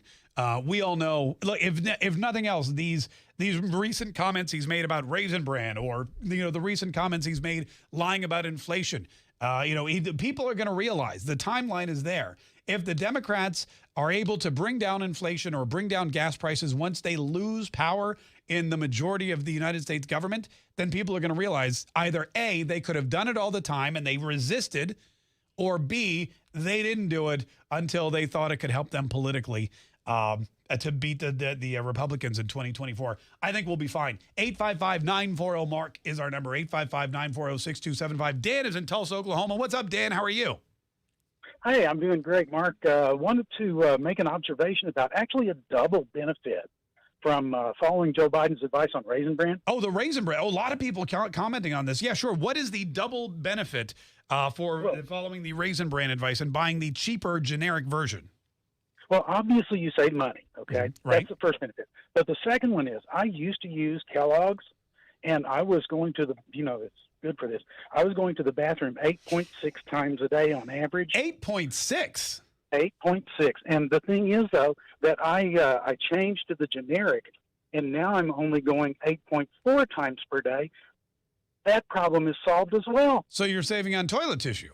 We all know, look, if nothing else, these recent comments he's made about Raisin Bran, or the recent comments he's made lying about inflation, people are going to realize the timeline is there. If the Democrats are able to bring down inflation or bring down gas prices once they lose power in the majority of the United States government, then people are going to realize either A, they could have done it all the time and they resisted, or B, they didn't do it until they thought it could help them politically to beat the Republicans in 2024. I think we'll be fine. 855-940-MARK is our number. 855-940-6275. Dan is in Tulsa, Oklahoma. What's up, Dan? How are you? Hey, I'm doing great, Mark. Wanted to make an observation about actually a double benefit from following Joe Biden's advice on Raisin Bran. Oh, the Raisin Bran. Oh, a lot of people commenting on this. Yeah, sure. What is the double benefit for following the Raisin Bran advice and buying the cheaper generic version? Well, obviously you save money, okay? Right. That's the first benefit. But the second one is I used to use Kellogg's, and I was going to the, it's good for this. I was going to the bathroom 8.6 times a day on average. 8.6? 8.6. And the thing is, though, that I changed to the generic, and now I'm only going 8.4 times per day. That problem is solved as well. So you're saving on toilet tissue?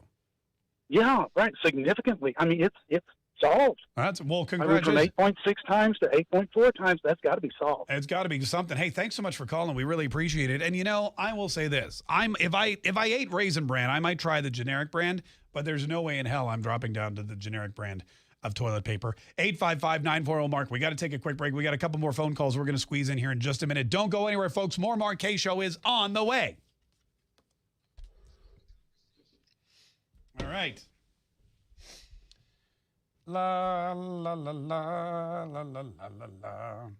Yeah, right. Significantly. I mean, it's solved. Well, I congratulations. went from 8.6 times to 8.4 times. That's got to be solved. It's got to be something. Hey, thanks so much for calling. We really appreciate it. And I will say this: if I ate Raisin Bran, I might try the generic brand, but there's no way in hell I'm dropping down to the generic brand of toilet paper. 855-940-MARK. We got to take a quick break. We got a couple more phone calls we're going to squeeze in here in just a minute. Don't go anywhere, folks. More Mark Kaye Show is on the way. All right. La la la la la la la la.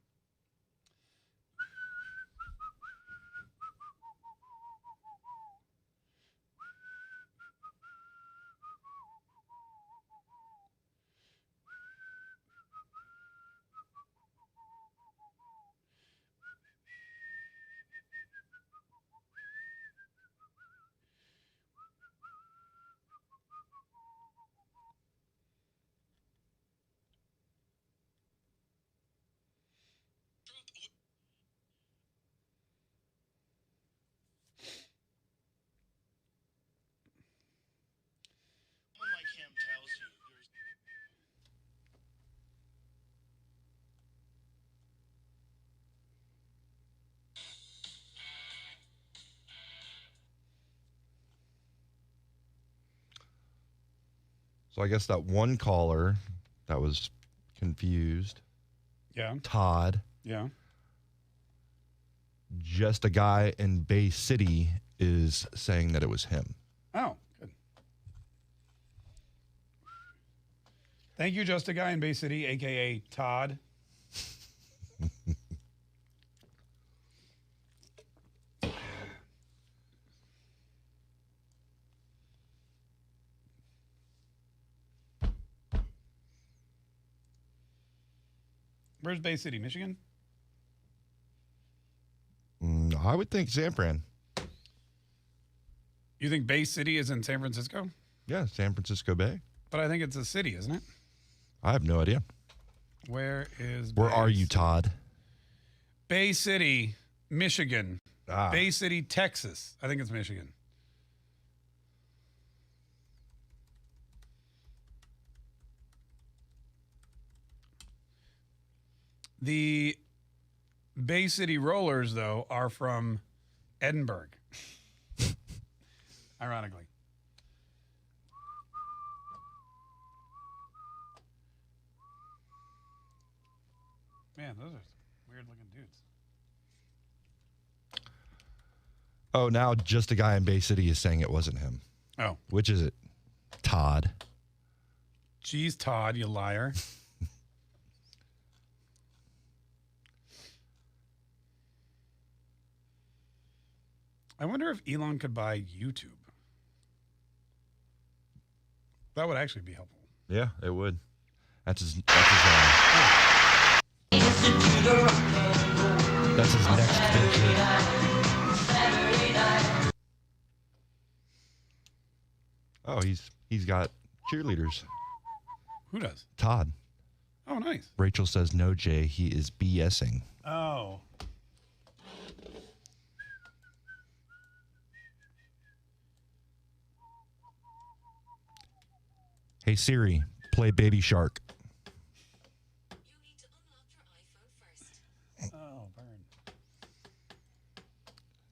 So I guess that one caller that was confused. Yeah. Todd. Yeah. Just a guy in Bay City is saying that it was him. Oh, good. Thank you, Just a Guy in Bay City, a.k.a. Todd. Where's Bay City, Michigan? I would think San Fran. You think Bay City is in San Francisco? Yeah, San Francisco Bay. But I think it's a city, isn't it? I have no idea. Where Where are you, Todd? Bay City, Michigan. Ah. Bay City, Texas. I think it's Michigan. The Bay City Rollers, though, are from Edinburgh. Ironically. Man, those are weird looking dudes. Oh, now just a guy in Bay City is saying it wasn't him. Oh. Which is it? Todd. Geez, Todd, you liar. I wonder if Elon could buy YouTube. That would actually be helpful. Yeah, it would. That's his next venture. Oh, he's got cheerleaders. Who does? Todd. Oh, nice. Rachel says no, Jay. He is BSing. Oh. Hey Siri, play Baby Shark. Oh, burn.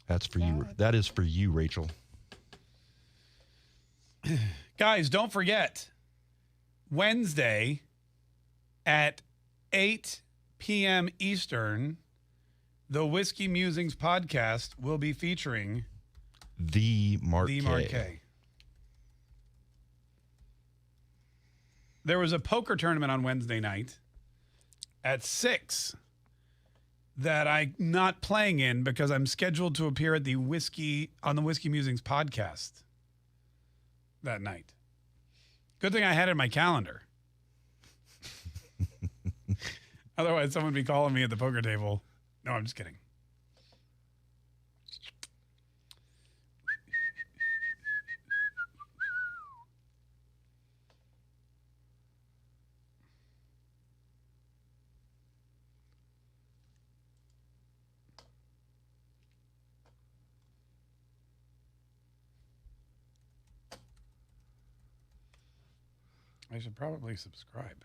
That's for you. That is for you, Rachel. Guys, don't forget, Wednesday at 8 p.m. Eastern, the Whiskey Musings podcast will be featuring the Mark Kaye. There was a poker tournament on Wednesday night at 6 that I'm not playing in because I'm scheduled to appear at the Whiskey Musings podcast that night. Good thing I had it in my calendar. Otherwise, someone would be calling me at the poker table. No, I'm just kidding. I should probably subscribe.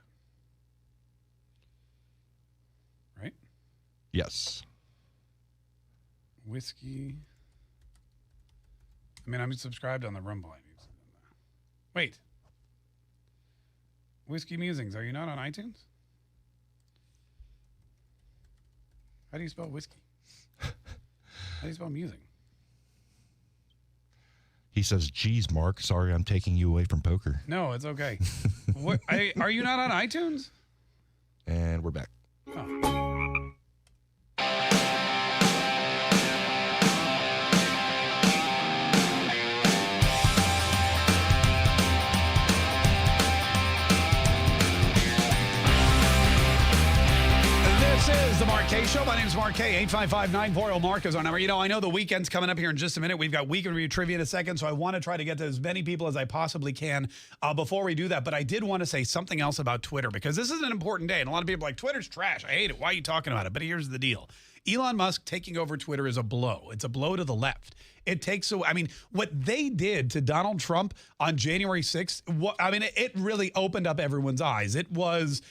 Right? Yes. Whiskey. I mean, I'm subscribed on the Rumble. Wait. Whiskey Musings. Are you not on iTunes? How do you spell whiskey? How do you spell musing? He says, geez, Mark, sorry I'm taking you away from poker. No, it's okay. Are you not on iTunes? And we're back. Oh. This is the Mark Kaye Show. My name is Mark Kaye. 855-940-MARK is our number. You know, I know the weekend's coming up here in just a minute. We've got weekend review trivia in a second, so I want to try to get to as many people as I possibly can before we do that. But I did want to say something else about Twitter, because this is an important day, and a lot of people are like, Twitter's trash. I hate it. Why are you talking about it? But here's the deal. Elon Musk taking over Twitter is a blow. It's a blow to the left. It takes away, I mean, what they did to Donald Trump on January 6th, it really opened up everyone's eyes. It was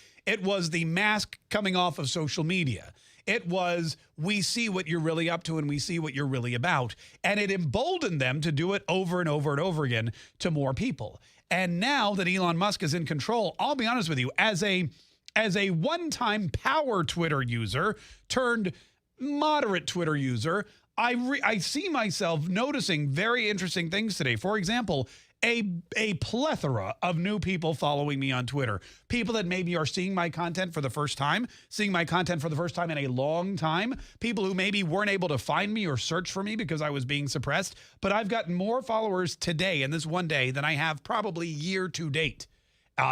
the mask coming off of social media. It was, we see what you're really up to and we see what you're really about. And it emboldened them to do it over and over and over again to more people. And now that Elon Musk is in control, I'll be honest with you, as a one-time power Twitter user turned moderate Twitter user, I see myself noticing very interesting things today. For example, a plethora of new people following me on Twitter. People that maybe are seeing my content for the first time, in a long time. People who maybe weren't able to find me or search for me because I was being suppressed. But I've gotten more followers today in this one day than I have probably year to date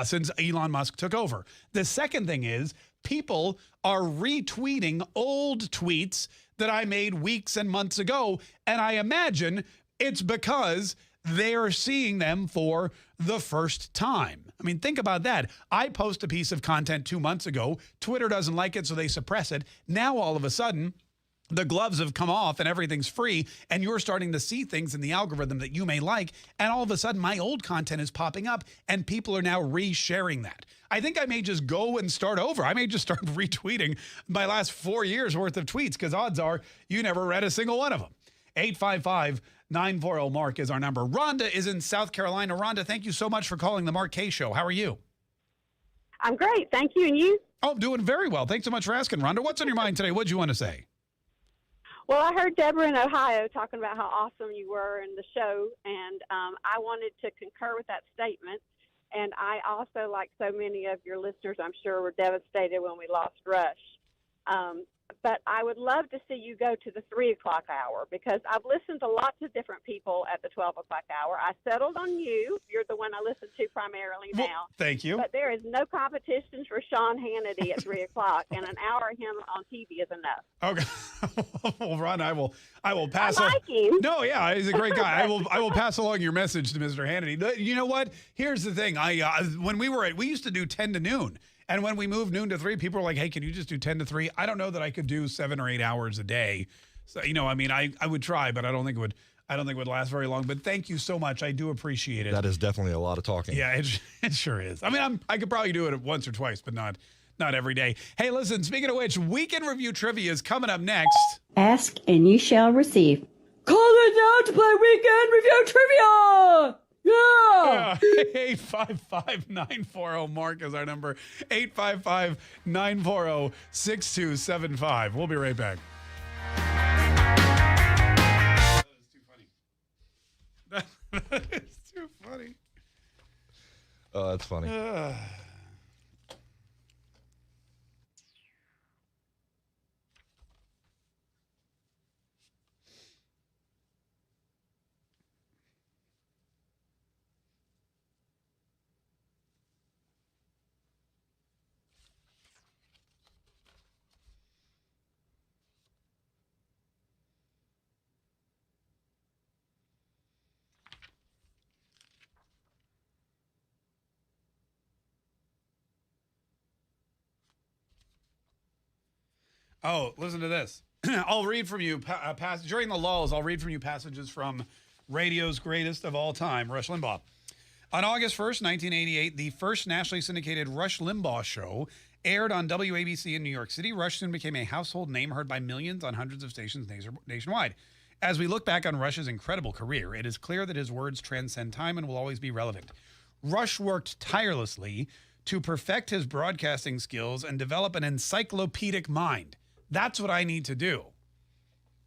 since Elon Musk took over. The second thing is people are retweeting old tweets that I made weeks and months ago. And I imagine it's because they are seeing them for the first time. I mean, think about that. I post a piece of content 2 months ago. Twitter doesn't like it, so they suppress it. Now, all of a sudden, the gloves have come off and everything's free, and you're starting to see things in the algorithm that you may like, and all of a sudden, my old content is popping up, and people are now re-sharing that. I think I may just go and start over. I may just start retweeting my last 4 years' worth of tweets, because odds are you never read a single one of them. 855-940-MARK is our number. Rhonda is in South Carolina. Rhonda, thank you so much for calling the Mark Kaye Show. How are you? I'm great. Thank you. And you? Oh, I'm doing very well. Thanks so much for asking, Rhonda. What's on your mind today? What do you want to say? Well, I heard Deborah in Ohio talking about how awesome you were in the show, and I wanted to concur with that statement. And I also, like so many of your listeners, I'm sure, were devastated when we lost Rush. But I would love to see you go to the 3 o'clock hour, because I've listened to lots of different people at the 12 o'clock hour. I settled on you. You're the one I listen to primarily now. Well, thank you. But there is no competition for Sean Hannity at 3 o'clock, and an hour of him on TV is enough. Okay. Well, Ron, I will pass I like him. No, yeah, he's a great guy. I will pass along your message to Mr. Hannity. You know what? Here's the thing. When we used to do 10 to noon. And when we moved noon to 3, people were like, hey, can you just do 10 to 3? I don't know that I could do 7 or 8 hours a day. So, I would try, but I don't think it would last very long. But thank you so much. I do appreciate it. That is definitely a lot of talking. Yeah, it sure is. I could probably do it once or twice, but not every day. Hey, listen, speaking of which, Weekend Review Trivia is coming up next. Ask and you shall receive. Call it now to play Weekend Review Trivia! Yeah! 855-940-MARK is our number. 855-940-6275. We'll be right back. That is too funny. That is too funny. Oh, that's funny. Oh, listen to this. I'll read from you during the lulls. I'll read from you passages from radio's greatest of all time, Rush Limbaugh. On August 1st, 1988, the first nationally syndicated Rush Limbaugh show aired on WABC in New York City. Rush soon became a household name heard by millions on hundreds of stations nationwide. As we look back on Rush's incredible career, it is clear that his words transcend time and will always be relevant. Rush worked tirelessly to perfect his broadcasting skills and develop an encyclopedic mind. That's what I need to do.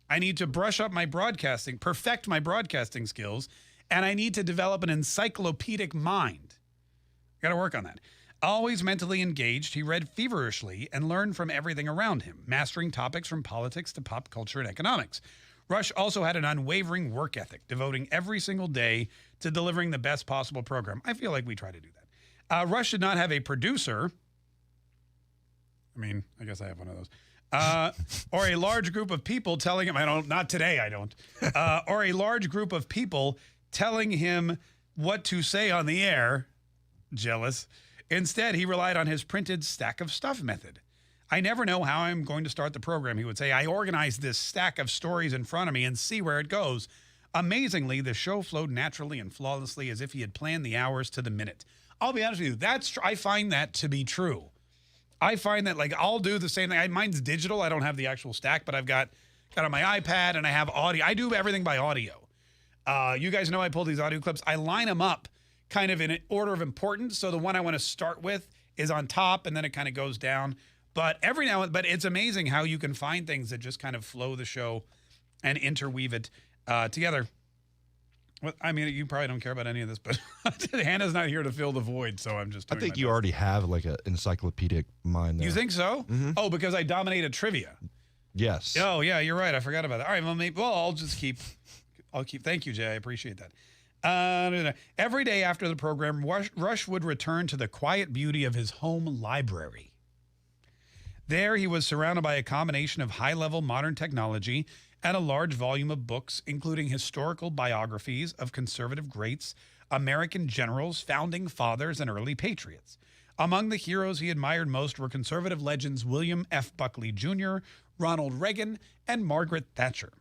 I need to brush up my broadcasting, perfect my broadcasting skills, and I need to develop an encyclopedic mind. Got to work on that. Always mentally engaged, he read feverishly and learned from everything around him, mastering topics from politics to pop culture and economics. Rush also had an unwavering work ethic, devoting every single day to delivering the best possible program. I feel like we try to do that. Rush did not have a producer. I mean, I guess I have one of those. Or a large group of people telling him, not today, I don't. Or a large group of people telling him what to say on the air. Jealous. Instead, he relied on his printed stack of stuff method. I never know how I'm going to start the program, he would say. I organize this stack of stories in front of me and see where it goes. Amazingly, the show flowed naturally and flawlessly as if he had planned the hours to the minute. I'll be honest with you, I find that to be true. I find that, like, I'll do the same thing. Mine's digital. I don't have the actual stack, but I've got on my iPad and I have audio. I do everything by audio. You guys know I pull these audio clips. I line them up kind of in an order of importance. So the one I want to start with is on top and then it kind of goes down. But it's amazing how you can find things that just kind of flow the show and interweave it together. Well, I mean, you probably don't care about any of this, but Hannah's not here to fill the void, so I'm just doing I think my you best. Already have like an encyclopedic mind there. You think so? Mm-hmm. Oh, because I dominated trivia. Yes. Oh, yeah, you're right. I forgot about that. All right, I'll keep. Thank you, Jay. I appreciate that. Every day after the program, Rush would return to the quiet beauty of his home library. There, he was surrounded by a combination of high-level modern technology and a large volume of books, including historical biographies of conservative greats, American generals, founding fathers, and early patriots. Among the heroes he admired most were conservative legends William F. Buckley Jr., Ronald Reagan, and Margaret Thatcher.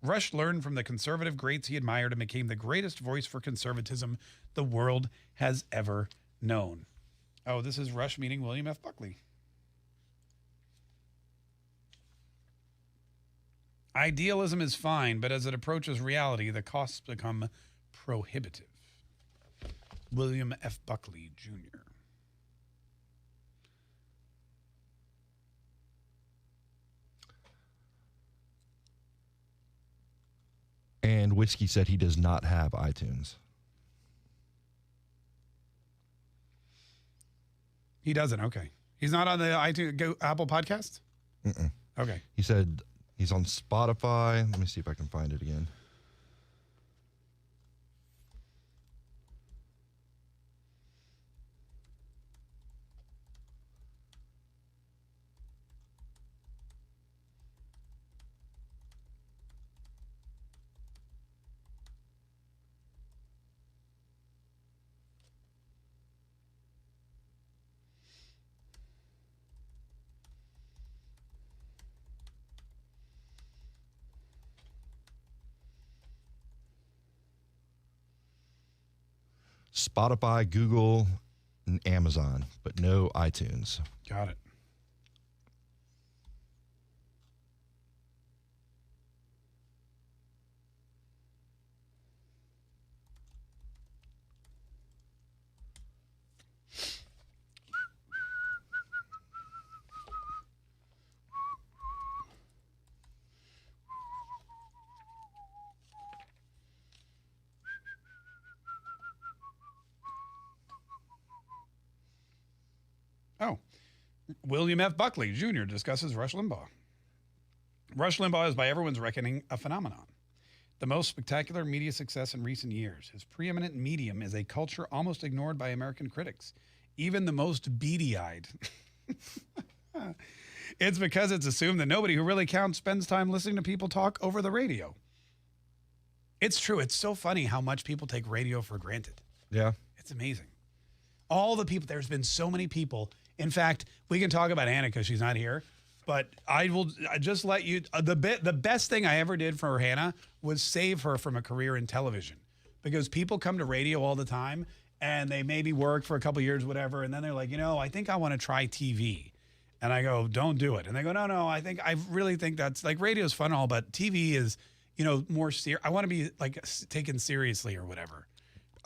Rush learned from the conservative greats he admired and became the greatest voice for conservatism the world has ever known. Oh, this is Rush meeting William F. Buckley. Idealism is fine, but as it approaches reality, the costs become prohibitive. William F. Buckley, Jr. And Whiskey said he does not have iTunes. He doesn't, okay. He's not on the iTunes Apple Podcast? Mm-mm. Okay. He said he's on Spotify. Let me see if I can find it again. Spotify, Google, and Amazon, but no iTunes. Got it. Oh, William F. Buckley Jr. discusses Rush Limbaugh. Rush Limbaugh is, by everyone's reckoning, a phenomenon. The most spectacular media success in recent years. His preeminent medium is a culture almost ignored by American critics, even the most beady-eyed. It's because it's assumed that nobody who really counts spends time listening to people talk over the radio. It's true. It's so funny how much people take radio for granted. Yeah. It's amazing. All the people, there's been so many people. In fact, we can talk about Hannah because she's not here, but I will just let you, the best thing I ever did for Hannah was save her from a career in television, because people come to radio all the time and they maybe work for a couple years, whatever, and then they're like, I think I want to try TV. And I go, don't do it. And they go, no, I really think that's like radio's fun and all, but TV is, more serious. I want to be like taken seriously or whatever.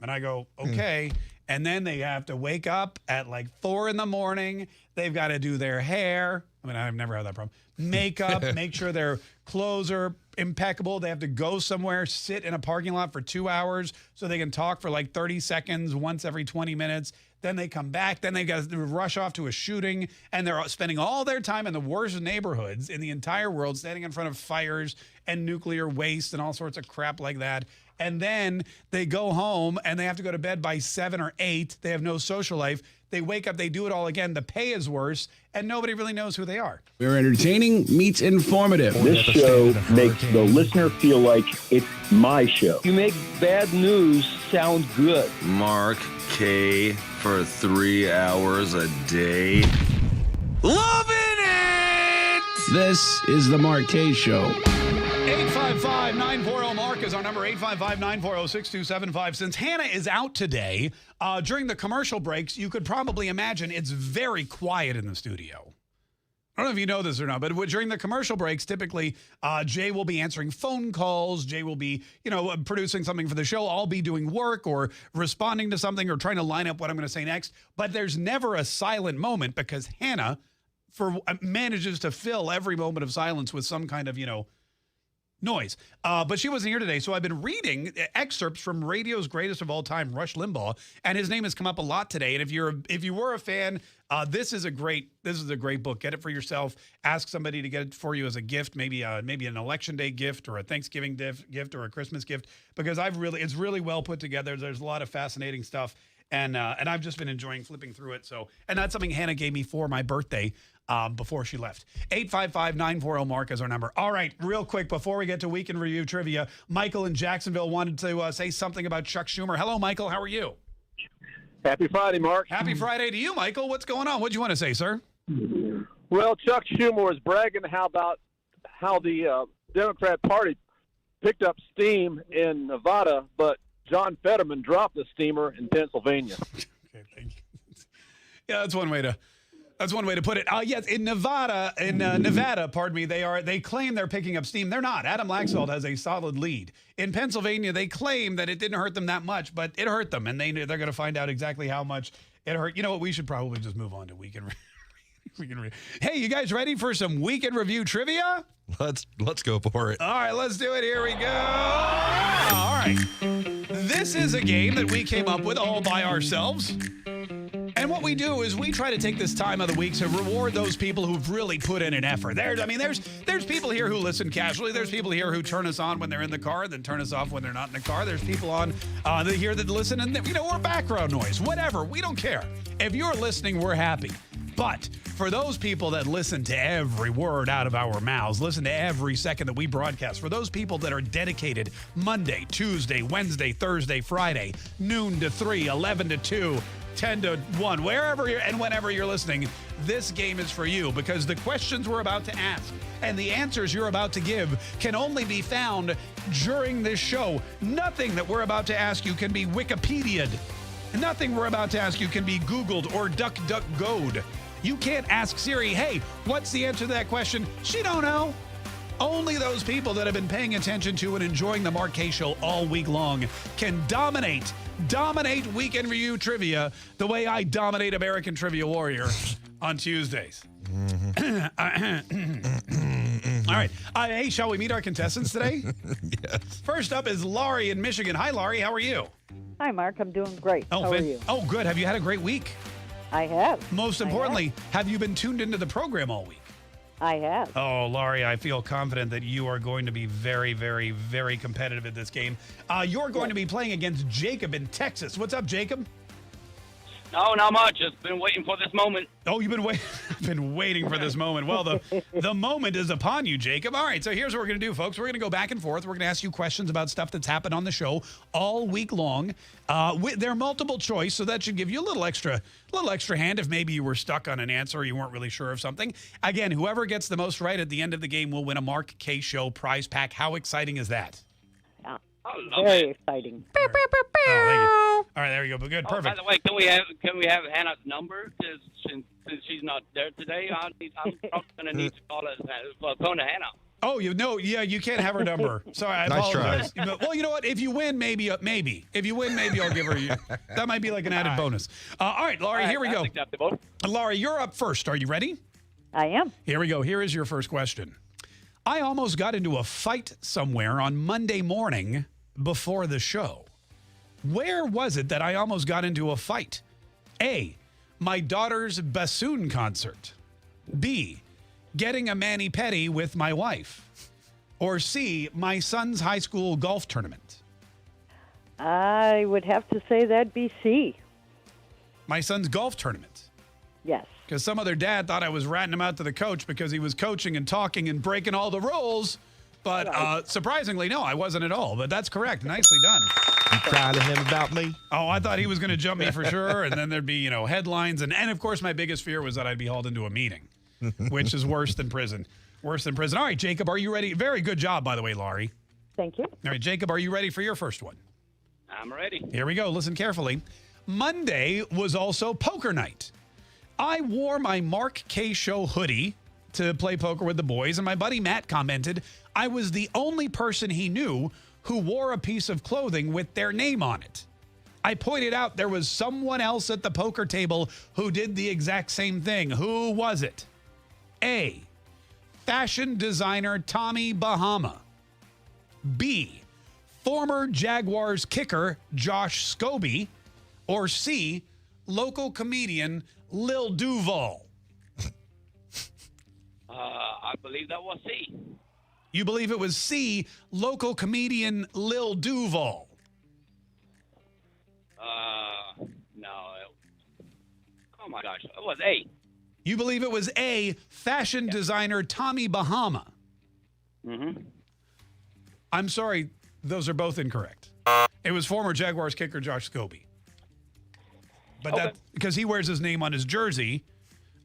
And I go, okay. And then they have to wake up at like 4 a.m. They've got to do their hair. I mean, I've never had that problem. Makeup, make sure their clothes are impeccable. They have to go somewhere, sit in a parking lot for 2 hours so they can talk for like 30 seconds once every 20 minutes. Then they come back. Then they got to rush off to a shooting. And they're spending all their time in the worst neighborhoods in the entire world, standing in front of fires and nuclear waste and all sorts of crap like that. And then they go home and they have to go to bed by 7 or 8. They have no social life. They wake up, they do it all again. The pay is worse, and nobody really knows who they are. We're entertaining meets informative. This show makes the listener feel like it's my show. You make bad news sound good. Mark Kaye for 3 hours a day. Loving it! This is the Mark Kaye Show. 855-940-MARK is our number, 855-940-6275. Since Hannah is out today, during the commercial breaks, you could probably imagine it's very quiet in the studio. I don't know if you know this or not, but during the commercial breaks, typically Jay will be answering phone calls. Jay will be, producing something for the show. I'll be doing work or responding to something or trying to line up what I'm going to say next. But there's never a silent moment because Hannah manages to fill every moment of silence with some kind of, noise. But she wasn't here today, so I've been reading excerpts from radio's greatest of all time, Rush Limbaugh, and his name has come up a lot today. And if you were a fan, this is a great book. Get it for yourself. Ask somebody to get it for you as a gift, maybe an election day gift or a Thanksgiving gift or a Christmas gift, because it's really well put together. There's a lot of fascinating stuff. And I've just been enjoying flipping through it. So, and that's something Hannah gave me for my birthday before she left. 855-940-MARK is our number. All right, real quick, before we get to Week in Review Trivia, Michael in Jacksonville wanted to say something about Chuck Schumer. Hello, Michael. How are you? Happy Friday, Mark. Happy Friday to you, Michael. What's going on? What do you want to say, sir? Well, Chuck Schumer was bragging how the Democrat Party picked up steam in Nevada, but John Fetterman dropped the steamer in Pennsylvania. Okay, thank you. Yeah, that's one way to put it. Yes, in Nevada, pardon me, they claim they're picking up steam. They're not. Adam Laxalt has a solid lead. In Pennsylvania, they claim that it didn't hurt them that much, but it hurt them, and they're going to find out exactly how much it hurt. You know what? We should probably just move on to Week in Review. Hey, you guys ready for some Week in Review trivia? Let's go for it. All right, let's do it. Here we go. All right. This is a game that we came up with all by ourselves. And what we do is we try to take this time of the week to reward those people who've really put in an effort. There's people here who listen casually. There's people here who turn us on when they're in the car, then turn us off when they're not in the car. There's people on here that listen and or background noise, whatever. We don't care. If you're listening, we're happy. But for those people that listen to every word out of our mouths, listen to every second that we broadcast, for those people that are dedicated Monday, Tuesday, Wednesday, Thursday, Friday, noon to 3, 11 to 2, 10 to 1, wherever and whenever you're listening, this game is for you, because the questions we're about to ask and the answers you're about to give can only be found during this show. Nothing that we're about to ask you can be Wikipedia'd. Nothing we're about to ask you can be Googled or DuckDuckGo'd. You can't ask Siri, hey, what's the answer to that question? She don't know. Only those people that have been paying attention to and enjoying the Mark Kaye Show all week long can dominate Week in Review Trivia the way I dominate American Trivia Warrior on Tuesdays. All right. Hey, shall we meet our contestants today? Yes. First up is Laurie in Michigan. Hi, Laurie. How are you? Hi, Mark. I'm doing great. How are you? Oh, good. Have you had a great week? I have. Most importantly, have you been tuned into the program all week? I have. Oh, Laurie, I feel confident that you are going to be very, very, very competitive at this game. You're going to be playing against Jacob in Texas. What's up, Jacob? No, not much. Just been waiting for this moment. Oh, you've been waiting for this moment. Well, the moment is upon you, Jacob. All right, so here's what we're going to do, folks. We're going to go back and forth. We're going to ask you questions about stuff that's happened on the show all week long. They're multiple choice, so that should give you a little extra hand if maybe you were stuck on an answer or you weren't really sure of something. Again, whoever gets the most right at the end of the game will win a Mark Kaye Show prize pack. How exciting is that? love Very it. exciting. Oh, thank you. All right, there we go. But good, Oh, by perfect. the way, can we have Hannah's number? 'Cause since she's not there today, I'm probably gonna need to call phone to Hannah. Oh, you can't have her number. Sorry, I Nice apologize. Well, you know what? If you win, maybe. If you win, maybe I'll give her. That might be like an added bonus. All right, Laurie, here we go. Acceptable. Laurie, you're up first. Are you ready? I am. Here we go. Here is your first question. I almost got into a fight somewhere on Monday morning before the show. Where was it that I almost got into a fight? A, my daughter's bassoon concert. B, getting a mani-pedi with my wife. Or C, my son's high school golf tournament. I would have to say that'd be C. My son's golf tournament. Yes. Because some other dad thought I was ratting him out to the coach because he was coaching and talking and breaking all the rules. But surprisingly, no, I wasn't at all. But that's correct. Nicely done. You crying to him about me? Oh, I thought he was going to jump me for sure. And then there'd be, headlines. And of course, my biggest fear was that I'd be hauled into a meeting, which is worse than prison. Worse than prison. All right, Jacob, are you ready? Very good job, by the way, Laurie. Thank you. All right, Jacob, are you ready for your first one? I'm ready. Here we go. Listen carefully. Monday was also poker night. I wore my Mark Kaye Show hoodie to play poker with the boys, and my buddy Matt commented I was the only person he knew who wore a piece of clothing with their name on it. I pointed out there was someone else at the poker table who did the exact same thing. Who was it? A, fashion designer Tommy Bahama. B, former Jaguars kicker Josh Scobie. Or C, local comedian Lil Duval. I believe that was C. You believe it was C, local comedian Lil Duval? No. Oh my gosh, it was A. You believe it was A, fashion designer Tommy Bahama? Mm-hmm. I'm sorry, those are both incorrect. It was former Jaguars kicker Josh Scobie. But that because he wears his name on his jersey,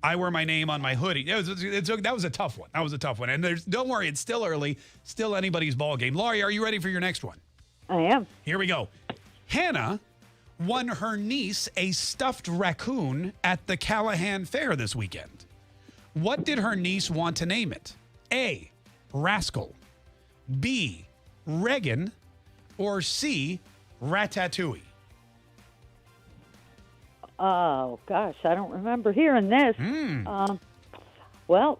I wear my name on my hoodie. That was a tough one. That was a tough one. And don't worry, it's still early. Still anybody's ball game. Laurie, are you ready for your next one? I am. Here we go. Hannah won her niece a stuffed raccoon at the Callahan Fair this weekend. What did her niece want to name it? A, Rascal. B, Reagan. Or C, Ratatouille. Oh, gosh, I don't remember hearing this. Well,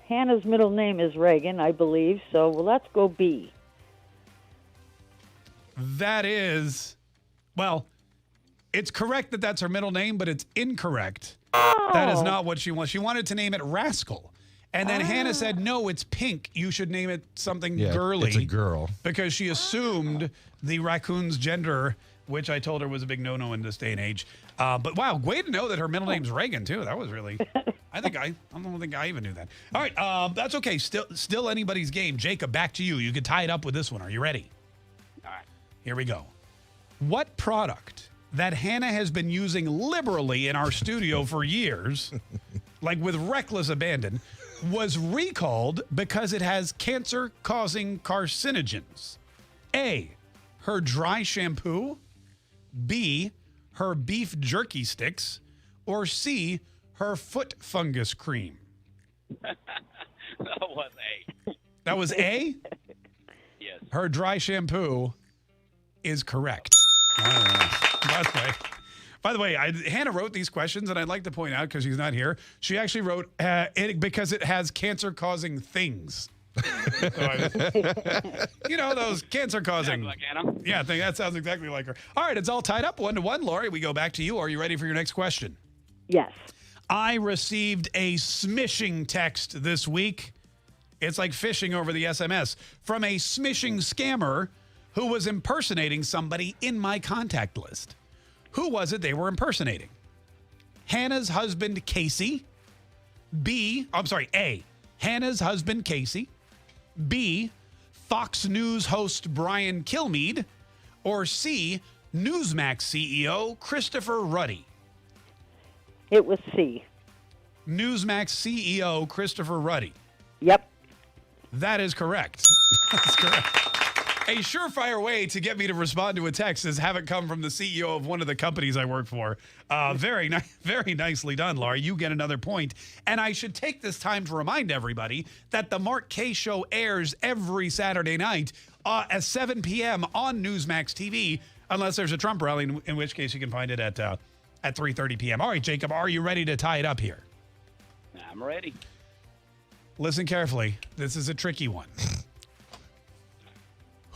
Hannah's middle name is Reagan, I believe, so let's go B. That is, well, it's correct that that's her middle name, but it's incorrect. Oh. That is not what she wants. She wanted to name it Rascal. And then Hannah said, no, it's pink. You should name it something girly. It's a girl. Because she assumed the raccoon's gender, which I told her was a big no-no in this day and age. But wow, way to know that her middle name's Reagan, too. That was really, I don't think I even knew that. All right, that's okay. Still anybody's game. Jacob, back to you. You could tie it up with this one. Are you ready? All right. Here we go. What product that Hannah has been using liberally in our studio for years, like with reckless abandon, was recalled because it has cancer-causing carcinogens? A, her dry shampoo. B, her beef jerky sticks. Or C, her foot fungus cream. That was A. That was A? Yes. Her dry shampoo is correct. By the way, Hannah wrote these questions, and I'd like to point out, because she's not here, she actually wrote it because it has cancer-causing things. Those cancer-causing. Like Hannah? Yeah, I think that sounds exactly like her. All right, it's all tied up 1-1. Laurie, we go back to you. Are you ready for your next question? Yes. I received a smishing text this week. It's like fishing over the SMS from a smishing scammer who was impersonating somebody in my contact list. Who was it they were impersonating? Hannah's husband, Casey. A, Hannah's husband, Casey. B, Fox News host Brian Kilmeade. Or C, Newsmax CEO Christopher Ruddy. It was C. Newsmax CEO Christopher Ruddy. Yep. That is correct. That's correct. A surefire way to get me to respond to a text is have it come from the CEO of one of the companies I work for. Very nicely done, Laura. You get another point. And I should take this time to remind everybody that the Mark Kaye Show airs every Saturday night at 7 p.m. on Newsmax TV, unless there's a Trump rally, in which case you can find it at 3:30 p.m. All right, Jacob, are you ready to tie it up here? I'm ready. Listen carefully. This is a tricky one.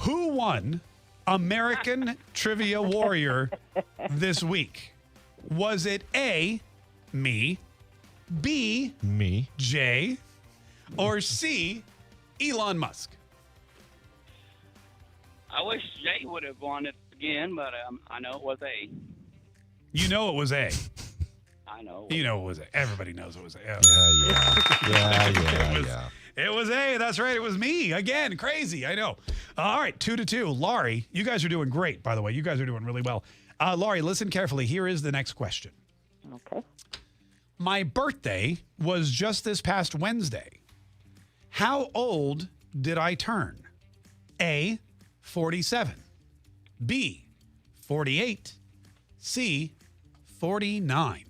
Who won American Trivia Warrior this week? Was it A, me, B, me, Jay, or C, Elon Musk? I wish Jay would have won it again, but I know it was A. You know it was A. I know. You know it was A. Everybody knows it was A. Yeah. It was A. That's right. It was me. Again, crazy. I know. All right, 2-2. Laurie, you guys are doing great, by the way. You guys are doing really well. Laurie, listen carefully. Here is the next question. Okay. My birthday was just this past Wednesday. How old did I turn? A, 47. B, 48. C, 49.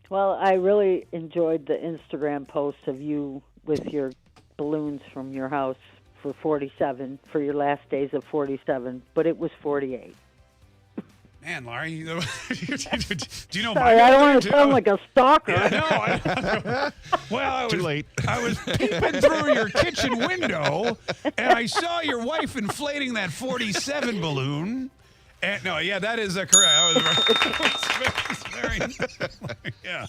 Well, I really enjoyed the Instagram post of you with your balloons from your house for 47, for your last days of 47, but it was 48. Man, Laurie, do you know Sorry, my I don't birthday, want to too? sound like a stalker. Yeah, no, well, Too late. I was peeping through your kitchen window, and I saw your wife inflating that 47 balloon. And, no, yeah, that is correct. I was very, yeah.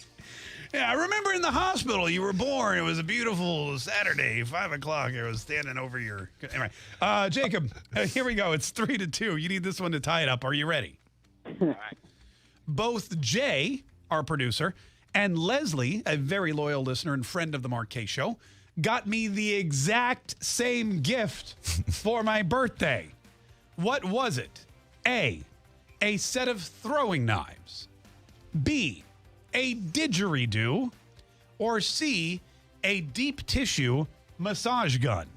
Yeah, I remember in the hospital you were born. It was a beautiful Saturday, 5 o'clock. I was standing over your... Anyway, Jacob, here we go. It's 3-2. You need this one to tie it up. Are you ready? All right. Both Jay, our producer, and Leslie, a very loyal listener and friend of the Mark Kaye Show, got me the exact same gift for my birthday. What was it? A set of throwing knives. B, a didgeridoo. Or C, a deep tissue massage gun.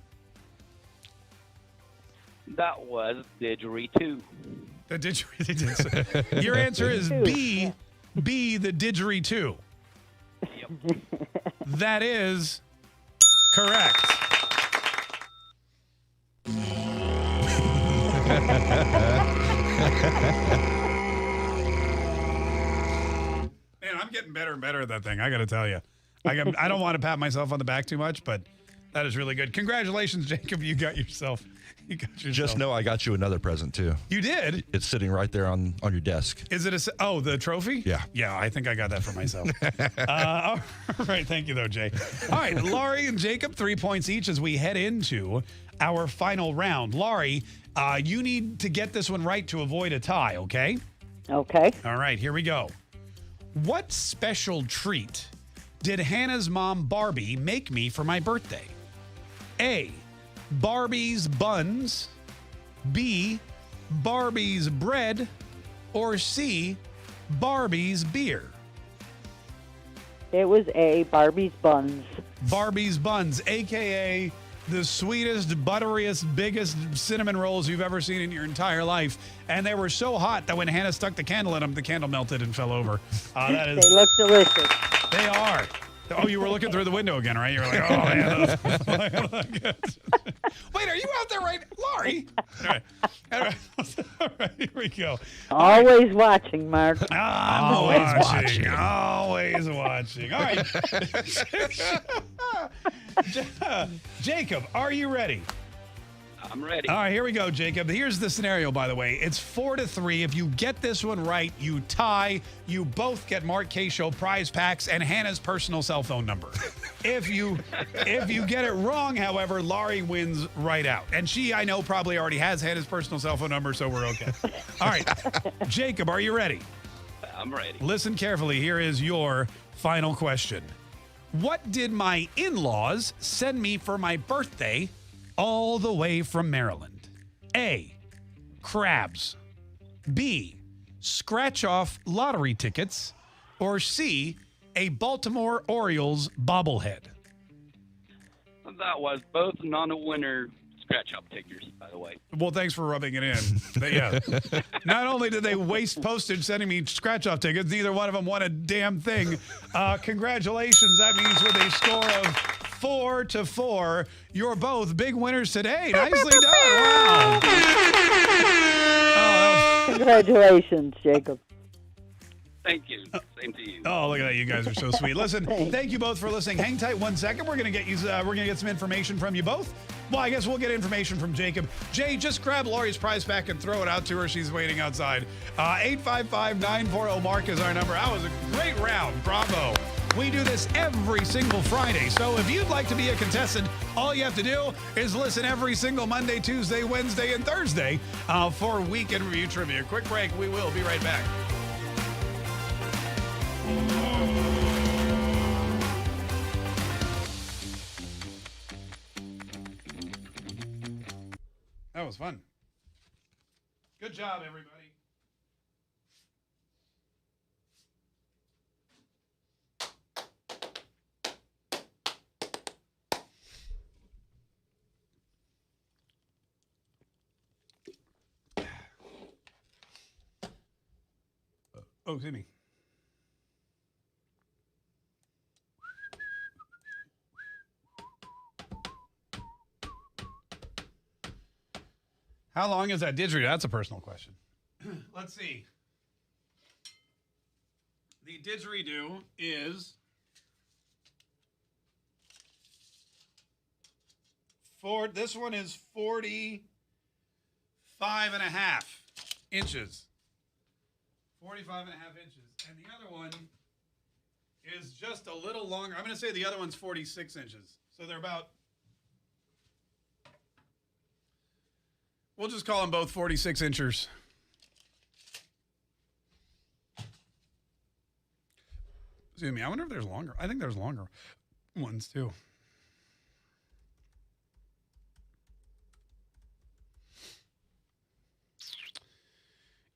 That was didgeridoo. The didgeridoo. Your answer is B, the didgeridoo. Yep. That is correct. Man, I'm getting better and better at that thing. I got to tell you. I don't want to pat myself on the back too much, but that is really good. Congratulations, Jacob. You got yourself. Just know I got you another present too. You did? It's sitting right there on your desk. Is it the trophy? Yeah. Yeah, I think I got that for myself. All right. Thank you, though, Jay. All right. Laurie and Jacob, 3 points each as we head into our final round. Laurie, you need to get this one right to avoid a tie, okay? Okay. All right. Here we go. What special treat did Hannah's mom, Barbie, make me for my birthday? A, Barbie's buns. B, Barbie's bread. Or C, Barbie's beer. It was A, Barbie's buns. Barbie's buns, a.k.a. the sweetest, butteriest, biggest cinnamon rolls you've ever seen in your entire life. And they were so hot that when Hannah stuck the candle in them, the candle melted and fell over. They look delicious. They are. Oh, you were looking through the window again, right? You were like, oh, man. Wait, are you out there right? Laurie? All right, here we go. Always watching, Mark. I'm always watching. Always watching. All right. Jacob, are you ready? I'm ready. All right, here we go, Jacob. Here's the scenario, by the way. It's 4-3. If you get this one right, you tie. You both get Mark Kaye Show prize packs and Hannah's personal cell phone number. If you get it wrong, however, Laurie wins right out. And she, I know, probably already has Hannah's personal cell phone number, so we're okay. All right, Jacob, are you ready? I'm ready. Listen carefully. Here is your final question. What did my in-laws send me for my birthday all the way from Maryland? A, crabs. B, scratch-off lottery tickets. Or C, a Baltimore Orioles bobblehead. That was both non-winner scratch up tickers, by the way. Well, thanks for rubbing it in. But yeah. Not only did they waste postage sending me scratch-off tickets, neither one of them won a damn thing. Congratulations. That means with a score of 4-4, you're both big winners today. Nicely done. Wow. Congratulations, Jacob. Thank you. Same to you. Oh, look at that! You guys are so sweet. Listen, thank you both for listening. Hang tight 1 second. We're gonna get you. We're gonna get some information from you both. Well, I guess we'll get information from Jacob. Jay, just grab Lori's prize pack and throw it out to her. She's waiting outside. 855-940-MARK is our number. That was a great round. Bravo. We do this every single Friday. So if you'd like to be a contestant, all you have to do is listen every single Monday, Tuesday, Wednesday, and Thursday for Weekend Review Trivia. Quick break. We will be right back. That was fun. Good job, everybody. Oh, excuse me. How long is that didgeridoo? That's a personal question. Let's see. The didgeridoo is this one is 45 and a half inches. 45 and a half inches. And the other one is just a little longer. I'm going to say the other one's 46 inches. So they're about, we'll just call them both 46 inchers. Excuse me. I wonder if there's longer. I think there's longer ones too.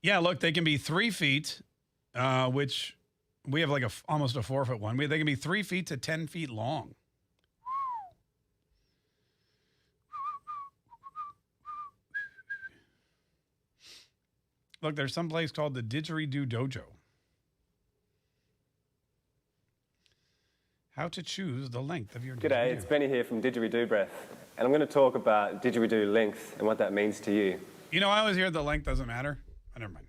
Yeah, look, they can be 3 feet, which we have like almost a 4-foot one. They can be 3 feet to 10 feet long. Look, there's some place called the Didgeridoo Dojo. How to choose the length of your didgeridoo. G'day, it's Benny here from Didgeridoo Breath, and I'm going to talk about didgeridoo length and what that means to you. You know, I always hear the length doesn't matter. Oh, never mind.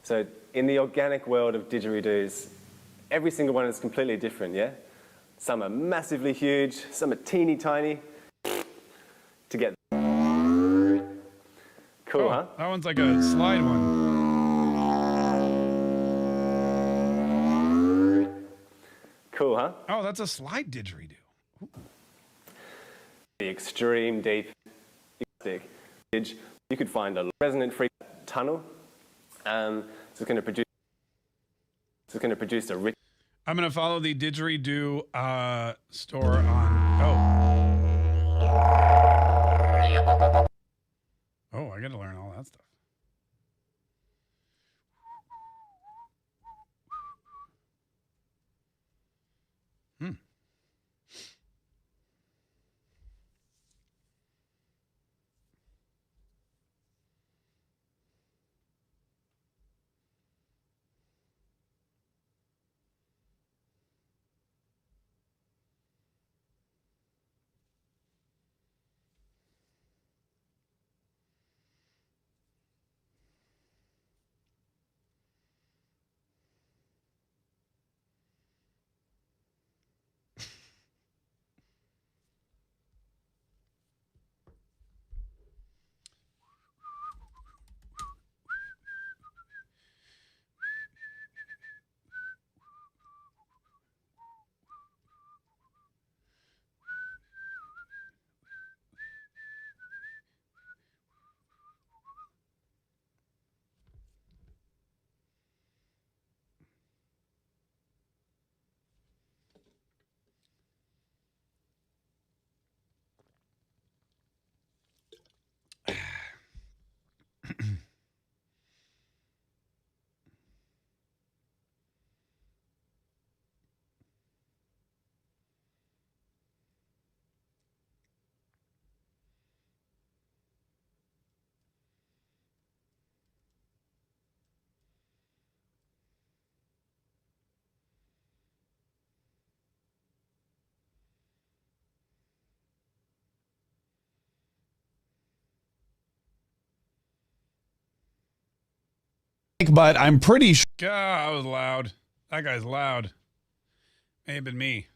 So, in the organic world of didgeridoos, every single one is completely different, yeah? Some are massively huge, some are teeny tiny. To get cool, huh? That one's like a slide one. Cool, huh? Oh, that's a slide didgeridoo. Ooh. The extreme deep you could find a resonant free tunnel. So it's going to produce a rich. I'm going to follow the didgeridoo store on. Oh, I got to learn all that stuff. But I'm pretty sure. God, that was loud. That guy's loud. May have been me.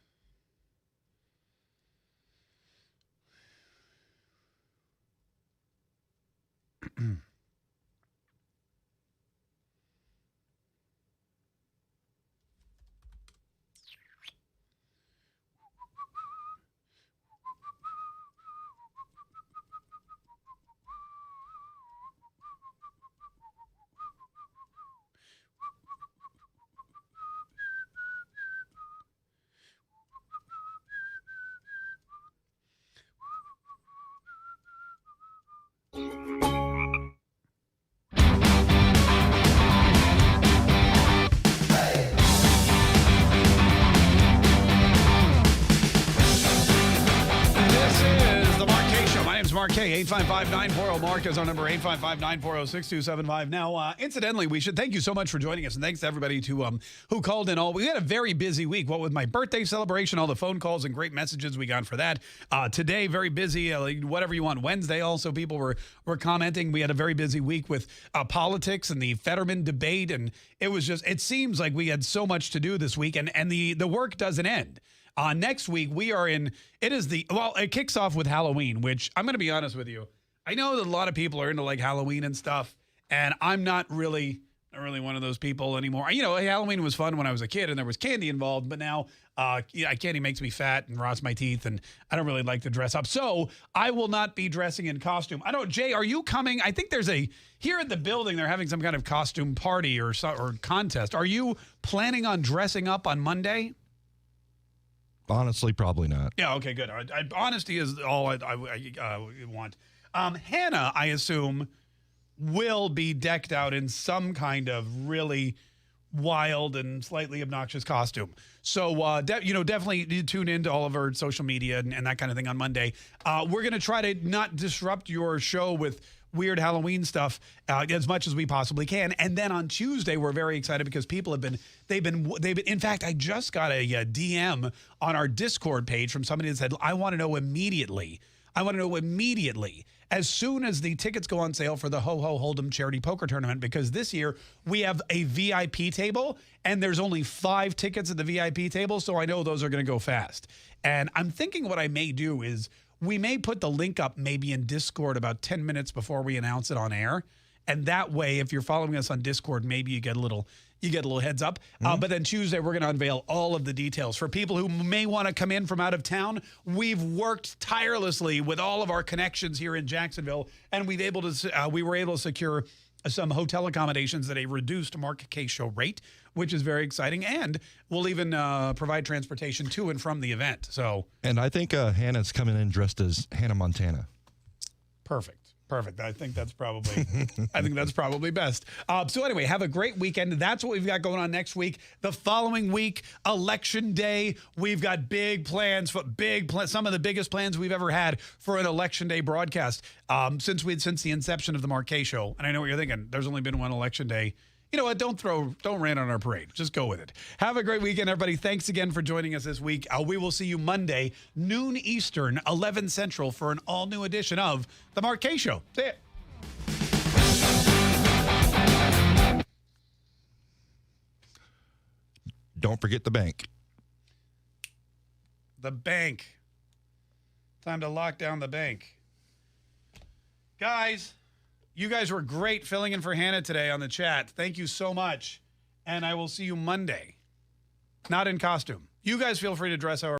Mark Kaye, 855-940-MARK is our number, 855-940-6275. Now, incidentally, we should thank you so much for joining us, and thanks to everybody who called in. We had a very busy week. What with my birthday celebration, all the phone calls and great messages we got for that. Today, very busy, whatever you want. Wednesday, also, people were commenting. We had a very busy week with politics and the Fetterman debate, and it seems like we had so much to do this week, and the work doesn't end. Next week, we are in, it kicks off with Halloween, which I'm going to be honest with you. I know that a lot of people are into like Halloween and stuff, and I'm not really one of those people anymore. You know, Halloween was fun when I was a kid and there was candy involved, but now candy makes me fat and rots my teeth, and I don't really like to dress up. So I will not be dressing in costume. I don't, Jay, are you coming? I think there's here at the building, they're having some kind of costume party or contest. Are you planning on dressing up on Monday? Honestly, probably not. Yeah, okay, good. Honesty is all I want. Hannah, I assume, will be decked out in some kind of really wild and slightly obnoxious costume. So, definitely tune into all of our social media and that kind of thing on Monday. We're going to try to not disrupt your show with weird Halloween stuff as much as we possibly can. And then on Tuesday, we're very excited because people they've been, in fact, I just got a DM on our Discord page from somebody that said, I want to know immediately, as soon as the tickets go on sale for the Ho Ho Hold'em charity poker tournament, because this year we have a VIP table and there's only 5 tickets at the VIP table. So I know those are going to go fast. And I'm thinking what I may do is we may put the link up maybe in Discord about 10 minutes before we announce it on air. And that way, if you're following us on Discord, maybe you get a little heads up. But then Tuesday, we're going to unveil all of the details. For people who may want to come in from out of town, we've worked tirelessly with all of our connections here in Jacksonville, and we were able to secure some hotel accommodations at a reduced Mark Kaye Show rate, which is very exciting. And we'll even provide transportation to and from the event. And I think Hannah's coming in dressed as Hannah Montana. Perfect. I think that's probably best. So anyway, have a great weekend. That's what we've got going on next week. The following week, Election Day, we've got big plans some of the biggest plans we've ever had for an Election Day broadcast since the inception of the Mark Kaye Show. And I know what you're thinking. There's only been one Election Day. You know what? Don't rain on our parade. Just go with it. Have a great weekend, everybody. Thanks again for joining us this week. We will see you Monday, noon Eastern, 11 Central, for an all-new edition of The Mark Kaye Show. See ya. Don't forget the bank. The bank. Time to lock down the bank. Guys. You guys were great filling in for Hannah today on the chat. Thank you so much. And I will see you Monday. Not in costume. You guys feel free to dress however.